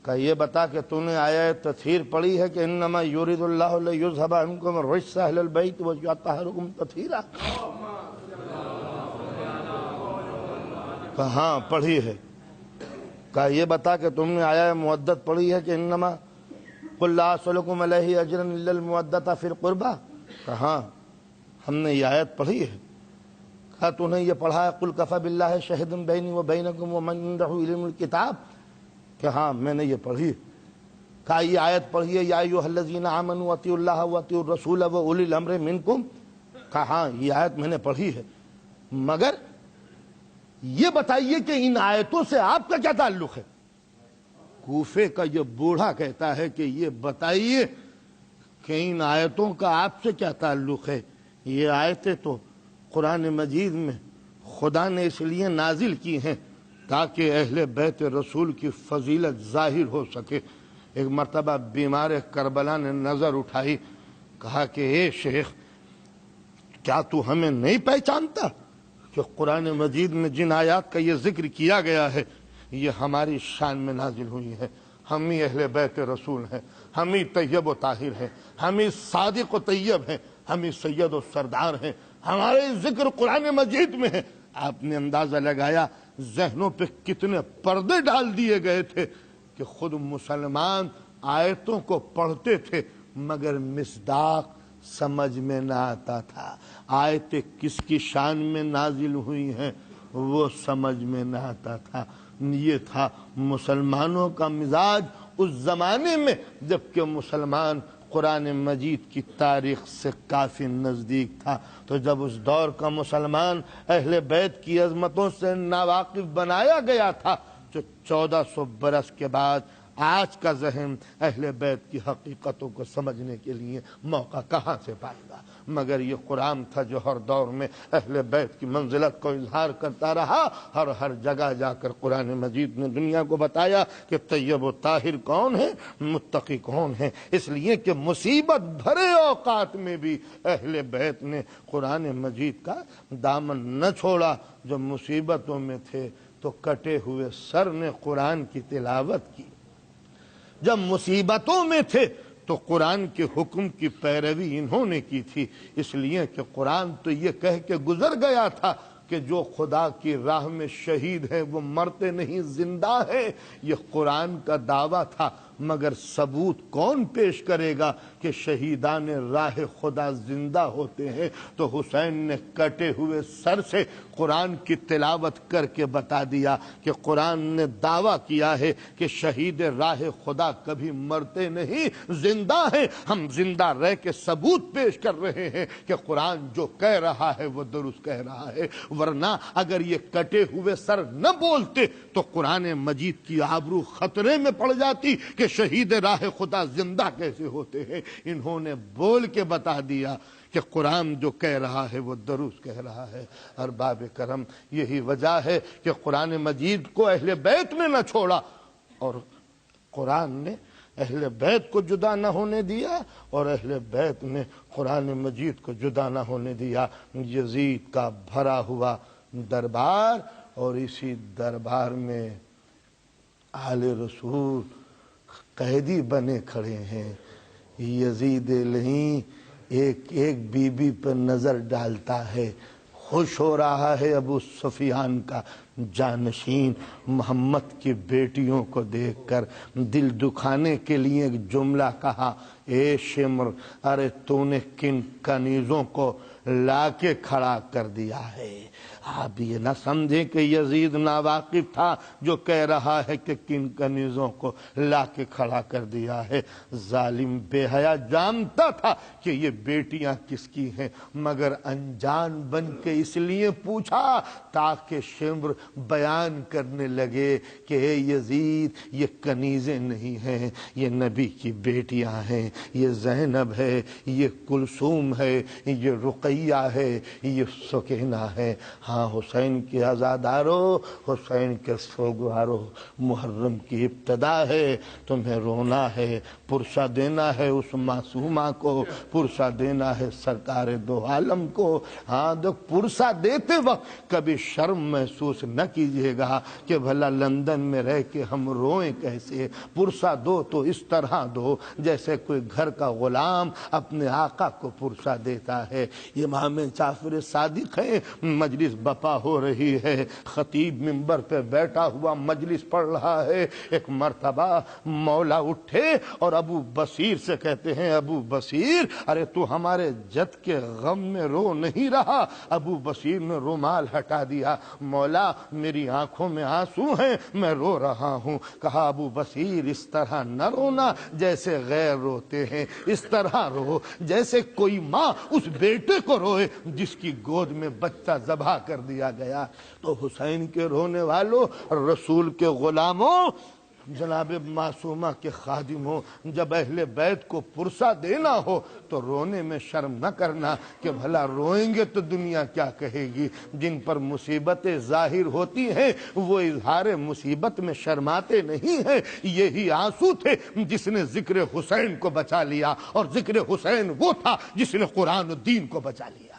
کہ یہ بتا کہ تو نے آیہ تطہیر پڑھی ہے کہ انما یرید اللہ لیذھب عنکم الرجس اہل البیت ویطہرکم تطہیرا؟ کہ ہاں پڑھی ہے۔ کہ یہ بتا کہ تم نے آیہ مودت پڑھی ہے کہ انما قل لا اسألکم علیہ اجرا الا المودۃ فی القربى؟ کہ ہاں ہم نے یہ آیت پڑھی ہے۔ کہا تو نے یہ پڑھا ہے قل کفی باللہ شہیدا بینی وبینکم ومن عندہ علم الکتاب؟ کہ ہاں میں نے یہ پڑھی ہے۔ کہا یہ آیت پڑھی ہے یا ایھا الذین آمنوا اطیعوا اللہ واطیعوا الرسول واولی الامر منکم؟ کہا ہاں یہ آیت میں نے پڑھی ہے، مگر یہ بتائیے کہ ان آیتوں سے آپ کا کیا تعلق ہے؟ کوفے کا یہ بوڑھا کہتا ہے کہ یہ بتائیے کہ ان آیتوں کا آپ سے کیا تعلق ہے؟ یہ آیتیں تو قرآن مجید میں خدا نے اس لیے نازل کی ہیں تاکہ اہل بیت رسول کی فضیلت ظاہر ہو سکے۔ ایک مرتبہ بیمار کربلا نے نظر اٹھائی، کہا کہ اے شیخ کیا تو ہمیں نہیں پہچانتا کہ قرآن مجید میں جن آیات کا یہ ذکر کیا گیا ہے یہ ہماری شان میں نازل ہوئی ہے؟ ہم ہی اہل بیت رسول ہیں، ہم ہی طیب و طاہر ہیں، ہم ہی صادق و طیب ہیں، ہم ہی سید و سردار ہیں، ہمارے ذکر قرآن مجید میں ہے۔ آپ نے اندازہ لگایا ذہنوں پہ کتنے پردے ڈال دیے گئے تھے کہ خود مسلمان آیتوں کو پڑھتے تھے مگر مصداق سمجھ میں نہ آتا تھا، آیتیں کس کی شان میں نازل ہوئی ہیں وہ سمجھ میں نہ آتا تھا۔ یہ تھا مسلمانوں کا مزاج اس زمانے میں جبکہ مسلمان قرآن مجید کی تاریخ سے کافی نزدیک تھا۔ تو جب اس دور کا مسلمان اہل بیت کی عظمتوں سے ناواقف بنایا گیا تھا تو 1400 برس کے بعد آج کا ذہن اہل بیت کی حقیقتوں کو سمجھنے کے لیے موقع کہاں سے پائے گا؟ مگر یہ قرآن تھا جو ہر دور میں اہل بیت کی منزلت کو اظہار کرتا رہا۔ ہر جگہ جا کر قرآن مجید نے دنیا کو بتایا کہ طیب و طاہر کون ہے، متقی کون ہے۔ اس لیے کہ مصیبت بھرے اوقات میں بھی اہل بیت نے قرآن مجید کا دامن نہ چھوڑا۔ جب مصیبتوں میں تھے تو کٹے ہوئے سر نے قرآن کی تلاوت کی، جب مصیبتوں میں تھے تو قرآن کے حکم کی پیروی انہوں نے کی تھی۔ اس لیے کہ قرآن تو یہ کہہ کے گزر گیا تھا کہ جو خدا کی راہ میں شہید ہیں وہ مرتے نہیں زندہ ہیں۔ یہ قرآن کا دعویٰ تھا، مگر ثبوت کون پیش کرے گا کہ شہیدان راہ خدا زندہ ہوتے ہیں؟ تو حسین نے کٹے ہوئے سر سے قرآن کی تلاوت کر کے بتا دیا کہ قرآن نے دعویٰ کیا ہے کہ شہید راہ خدا کبھی مرتے نہیں، زندہ ہیں۔ ہم زندہ رہ کے ثبوت پیش کر رہے ہیں کہ قرآن جو کہہ رہا ہے وہ درست کہہ رہا ہے، ورنہ اگر یہ کٹے ہوئے سر نہ بولتے تو قرآن مجید کی آبرو خطرے میں پڑ جاتی کہ شہید راہ خدا زندہ کیسے ہوتے ہیں۔ انہوں نے بول کے بتا دیا کہ قرآن جو کہہ رہا ہے وہ درست کہہ رہا ہے۔ ارباب کرم، یہی وجہ ہے کہ قرآن مجید کو اہل بیت نے نہ چھوڑا، اور قرآن نے اہل بیت کو جدا نہ ہونے دیا اور اہل بیت نے قرآن مجید کو جدا نہ ہونے دیا۔ یزید کا بھرا ہوا دربار، اور اسی دربار میں آل رسول قیدی بنے کھڑے ہیں۔ یزید لعین ایک ایک بی بی پر نظر ڈالتا ہے، خوش ہو رہا ہے ابو سفیان کا جانشین محمد کی بیٹیوں کو دیکھ کر۔ دل دکھانے کے لیے ایک جملہ کہا، اے شمر ارے تو نے کن کنیزوں کو لا کے کھڑا کر دیا ہے؟ آپ یہ نہ سمجھیں کہ یزید ناواقف تھا جو کہہ رہا ہے کہ کن کنیزوں کو لا کے کھڑا کر دیا ہے۔ ظالم بے حیا جانتا تھا کہ یہ بیٹیاں کس کی ہیں، مگر انجان بن کے اس لیے پوچھا تاکہ شمر بیان کرنے لگے کہ اے یزید یہ کنیزیں نہیں ہیں، یہ نبی کی بیٹیاں ہیں، یہ زینب ہے، یہ کلثوم ہے، یہ رقیہ ہے، یہ سکینہ ہے۔ ہاں حسین کے عزادارو، حسین کے سوگوارو، محرم کی ابتدا ہے، تمہیں رونا ہے، پرسہ دینا ہے اس معصومہ کو، پرسہ دینا ہے سرکار دو عالم کو۔ ہاں پرسہ دیتے وقت کبھی شرم محسوس نہ کیجیے گا کہ بھلا لندن میں رہ کے ہم روئیں کیسے، پرسہ دو تو اس طرح دو جیسے کوئی گھر کا غلام اپنے آقا کو پرسہ دیتا ہے۔ امام جعفر صادق ہیں، مجلس بپا ہو رہی ہے، خطیب منبر پہ بیٹھا ہوا مجلس پڑھ رہا ہے۔ ایک مرتبہ مولا اٹھے اور ابو بصیر سے کہتے ہیں، ابو بصیر ارے تو ہمارے جد کے غم میں رو نہیں رہا؟ ابو بصیر نے رومال ہٹا دیا، مولا میری آنکھوں میں آنسو ہیں، میں رو رہا ہوں۔ کہا ابو بصیر اس طرح نہ رونا جیسے غیر روتے ہیں، اس طرح رو جیسے کوئی ماں اس بیٹے کو روئے جس کی گود میں بچہ ذبح کر دیا گیا۔ تو حسین کے رونے والوں، رسول کے غلاموں، جناب معصومہ کے خادموں، جب اہل بیت کو پرسہ دینا ہو تو رونے میں شرم نہ کرنا کہ بھلا روئیں گے تو دنیا کیا کہے گی۔ جن پر مصیبتیں ظاہر ہوتی ہیں وہ اظہار مصیبت میں شرماتے نہیں ہیں۔ یہی آنسو تھے جس نے ذکر حسین کو بچا لیا، اور ذکر حسین وہ تھا جس نے قرآن و دین کو بچا لیا۔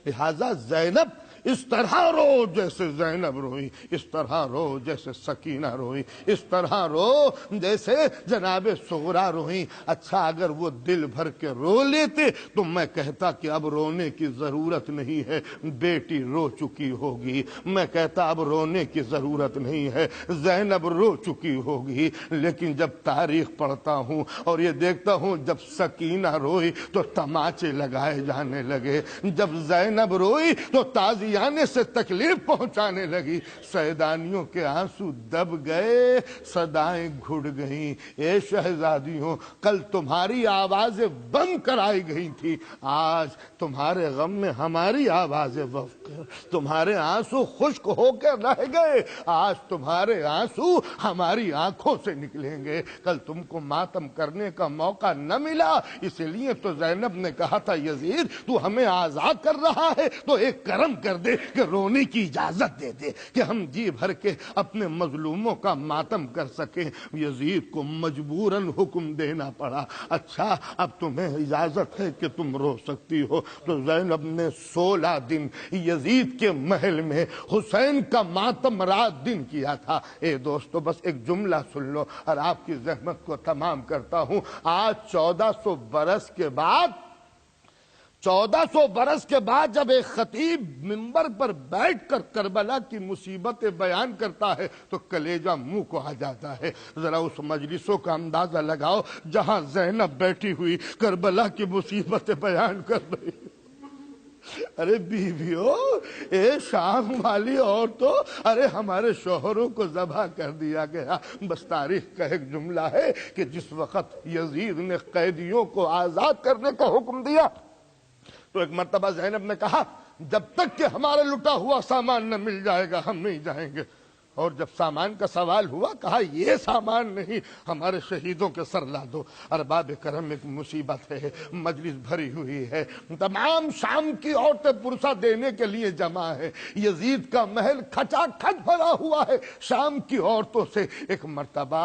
لہذا زینب اس طرح رو جیسے زینب روئی، اس طرح رو جیسے سکینہ روئی، اس طرح رو جیسے جناب صغرا روئی۔ اچھا اگر وہ دل بھر کے رو لیتے تو میں کہتا کہ اب رونے کی ضرورت نہیں ہے، بیٹی رو چکی ہوگی، میں کہتا اب رونے کی ضرورت نہیں ہے، زینب رو چکی ہوگی۔ لیکن جب تاریخ پڑھتا ہوں اور یہ دیکھتا ہوں جب سکینہ روئی تو تماچے لگائے جانے لگے، جب زینب روئی تو تازیانے سے تکلیف پہنچانے لگی، سیدانیوں کے آنسو دب گئے، صدائیں گھڑ گئیں۔ اے شہزادیوں، کل تمہاری آوازیں بند کرائی گئی تھی، آج تمہارے غم میں ہماری آوازیں وفق، تمہارے آنسو خشک ہو کے رہ گئے، آج تمہارے آنسو ہماری آنکھوں سے نکلیں گے۔ کل تم کو ماتم کرنے کا موقع نہ ملا، اس لیے تو زینب نے کہا تھا یزید تو ہمیں آزاد کر رہا ہے تو ایک کرم کر دے کہ رونے کی اجازت دے دے کہ ہم جی بھر کے اپنے مظلوموں کا ماتم کر سکیں۔ یزید کو مجبوراً حکم دینا پڑا، اچھا اب تمہیں اجازت ہے کہ تم رو سکتی ہو۔ تو زینب نے 16 دن یزید کے محل میں حسین کا ماتم رات دن کیا تھا۔ اے دوستو بس ایک جملہ سن لو اور آپ کی زحمت کو تمام کرتا ہوں۔ آج 1400 برس کے بعد 1400 برس کے بعد جب ایک خطیب منبر پر بیٹھ کر کربلا کی مصیبتیں بیان کرتا ہے تو کلیجہ منہ کو آ جاتا ہے۔ ذرا اس مجلسوں کا اندازہ لگاؤ جہاں زینب بیٹھی ہوئی کربلا کی مصیبتیں بیان کر رہی۔ ارے بیویو، اے شام والی عورتوں، ارے ہمارے شوہروں کو ذبح کر دیا گیا۔ بس تاریخ کا ایک جملہ ہے کہ جس وقت یزید نے قیدیوں کو آزاد کرنے کا حکم دیا تو ایک مرتبہ زینب نے کہا جب تک کہ ہمارا لٹا ہوا سامان نہ مل جائے گا ہم نہیں جائیں گے۔ اور جب سامان کا سوال ہوا کہا یہ سامان نہیں، ہمارے شہیدوں کے سر لا دو۔ ارباب کرم ایک مصیبت ہے، مجلس بھری ہوئی ہے، تمام شام کی عورتیں پرسہ دینے کے لیے جمع ہے، یزید کا محل کھچا کھچ بھرا ہوا ہے شام کی عورتوں سے۔ ایک مرتبہ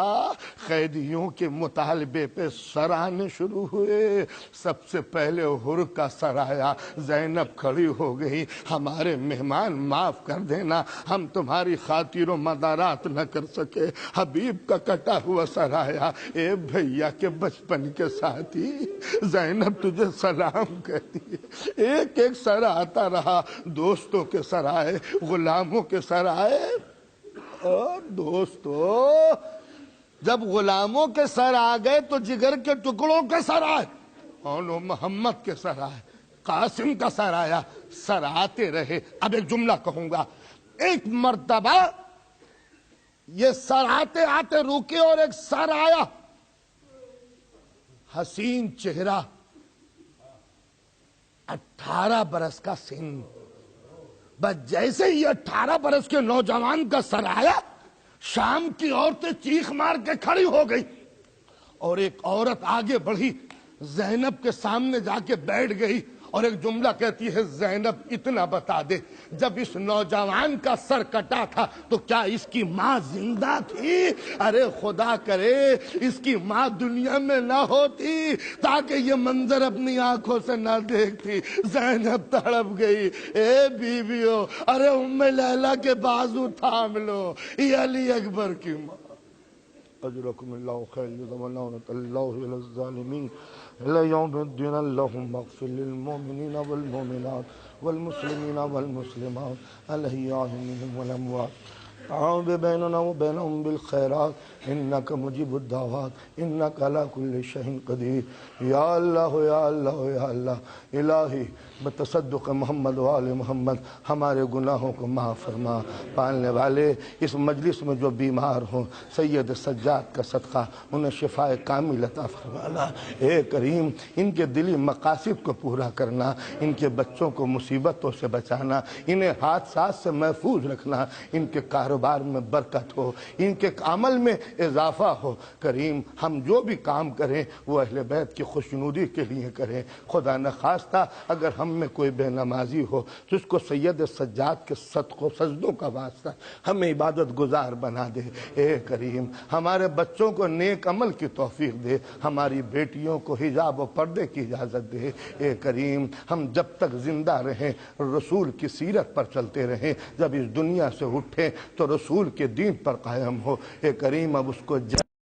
قیدیوں کے مطالبے پہ سر آنے شروع ہوئے۔ سب سے پہلے حر کا سر آیا، زینب کھڑی ہو گئی، ہمارے مہمان معاف کر دینا، ہم تمہاری خاطر و مدارات نہ کر سکے۔ حبیب کا کٹا ہوا سر آیا، اے بھیا کے بچپن کے ساتھی زینب تجھے سلام کہتی ہے۔ ایک ایک سر آتا رہا، دوستوں کے سر آئے، غلاموں کے سر آئے۔ اور دوستو جب غلاموں کے سر آ گئے تو جگر کے ٹکڑوں کے سر آئے، اور محمد کے سر آئے، قاسم کا سر آیا، سر آتے رہے۔ اب ایک جملہ کہوں گا، ایک مرتبہ یہ سر آتے آتے روکے اور ایک سر آیا، حسین چہرہ، 18 برس کا سن۔ بس جیسے ہی 18 برس کے نوجوان کا سر آیا، شام کی عورتیں چیخ مار کے کھڑی ہو گئی، اور ایک عورت آگے بڑھی، زینب کے سامنے جا کے بیٹھ گئی اور ایک جملہ کہتی ہے زینب اتنا بتا دے، جب اس نوجوان کا سر کٹا تھا تو کیا اس کی ماں زندہ تھی؟ ارے خدا کرے اس کی ماں دنیا میں نہ ہوتی تاکہ یہ منظر اپنی آنکھوں سے نہ دیکھتی۔ زینب تڑپ گئی۔ اے بیویو، ارے ام لیلہ کے بازو تھام لو، یہ علی اکبر کی ماں۔ اجرکم اللہ خیر جزاء اللہ علی الظالمین الی یوم الدین۔ اللہم اغفر للمؤمنین والمؤمنات والمسلمین والمسلمات الاحیاء منہم والاموات، تعاون بیننا وبینہم بالخیرات انک مجیب الدعوات انک علی کل شیء قدیر۔ یا اللہ یا اللہ یا اللہ، الہی بتصدق محمد و آل محمد ہمارے گناہوں کو معاف فرما۔ پالنے والے اس مجلس میں جو بیمار ہوں، سید سجاد کا صدقہ انہیں شفاء کامل عطا فرمانا۔ اے کریم ان کے دلی مقاصد کو پورا کرنا، ان کے بچوں کو مصیبتوں سے بچانا، انہیں حادثات سے محفوظ رکھنا، ان کے کاروبار میں برکت ہو، ان کے عمل میں اضافہ ہو۔ کریم ہم جو بھی کام کریں وہ اہل بیت کی خوشنودی کے لیے کریں۔ خدا نخواستہ اگر ہم میں کوئی بے نمازی ہو تو اس کو سید سجاد کے صدقوں سجدوں کا واسطہ ہمیں عبادت گزار بنا دے۔ اے کریم ہمارے بچوں کو نیک عمل کی توفیق دے، ہماری بیٹیوں کو حجاب و پردے کی اجازت دے۔ اے کریم ہم جب تک زندہ رہیں رسول کی سیرت پر چلتے رہیں، جب اس دنیا سے اٹھیں تو رسول کے دین پر قائم ہو۔ اے کریم اب اس کو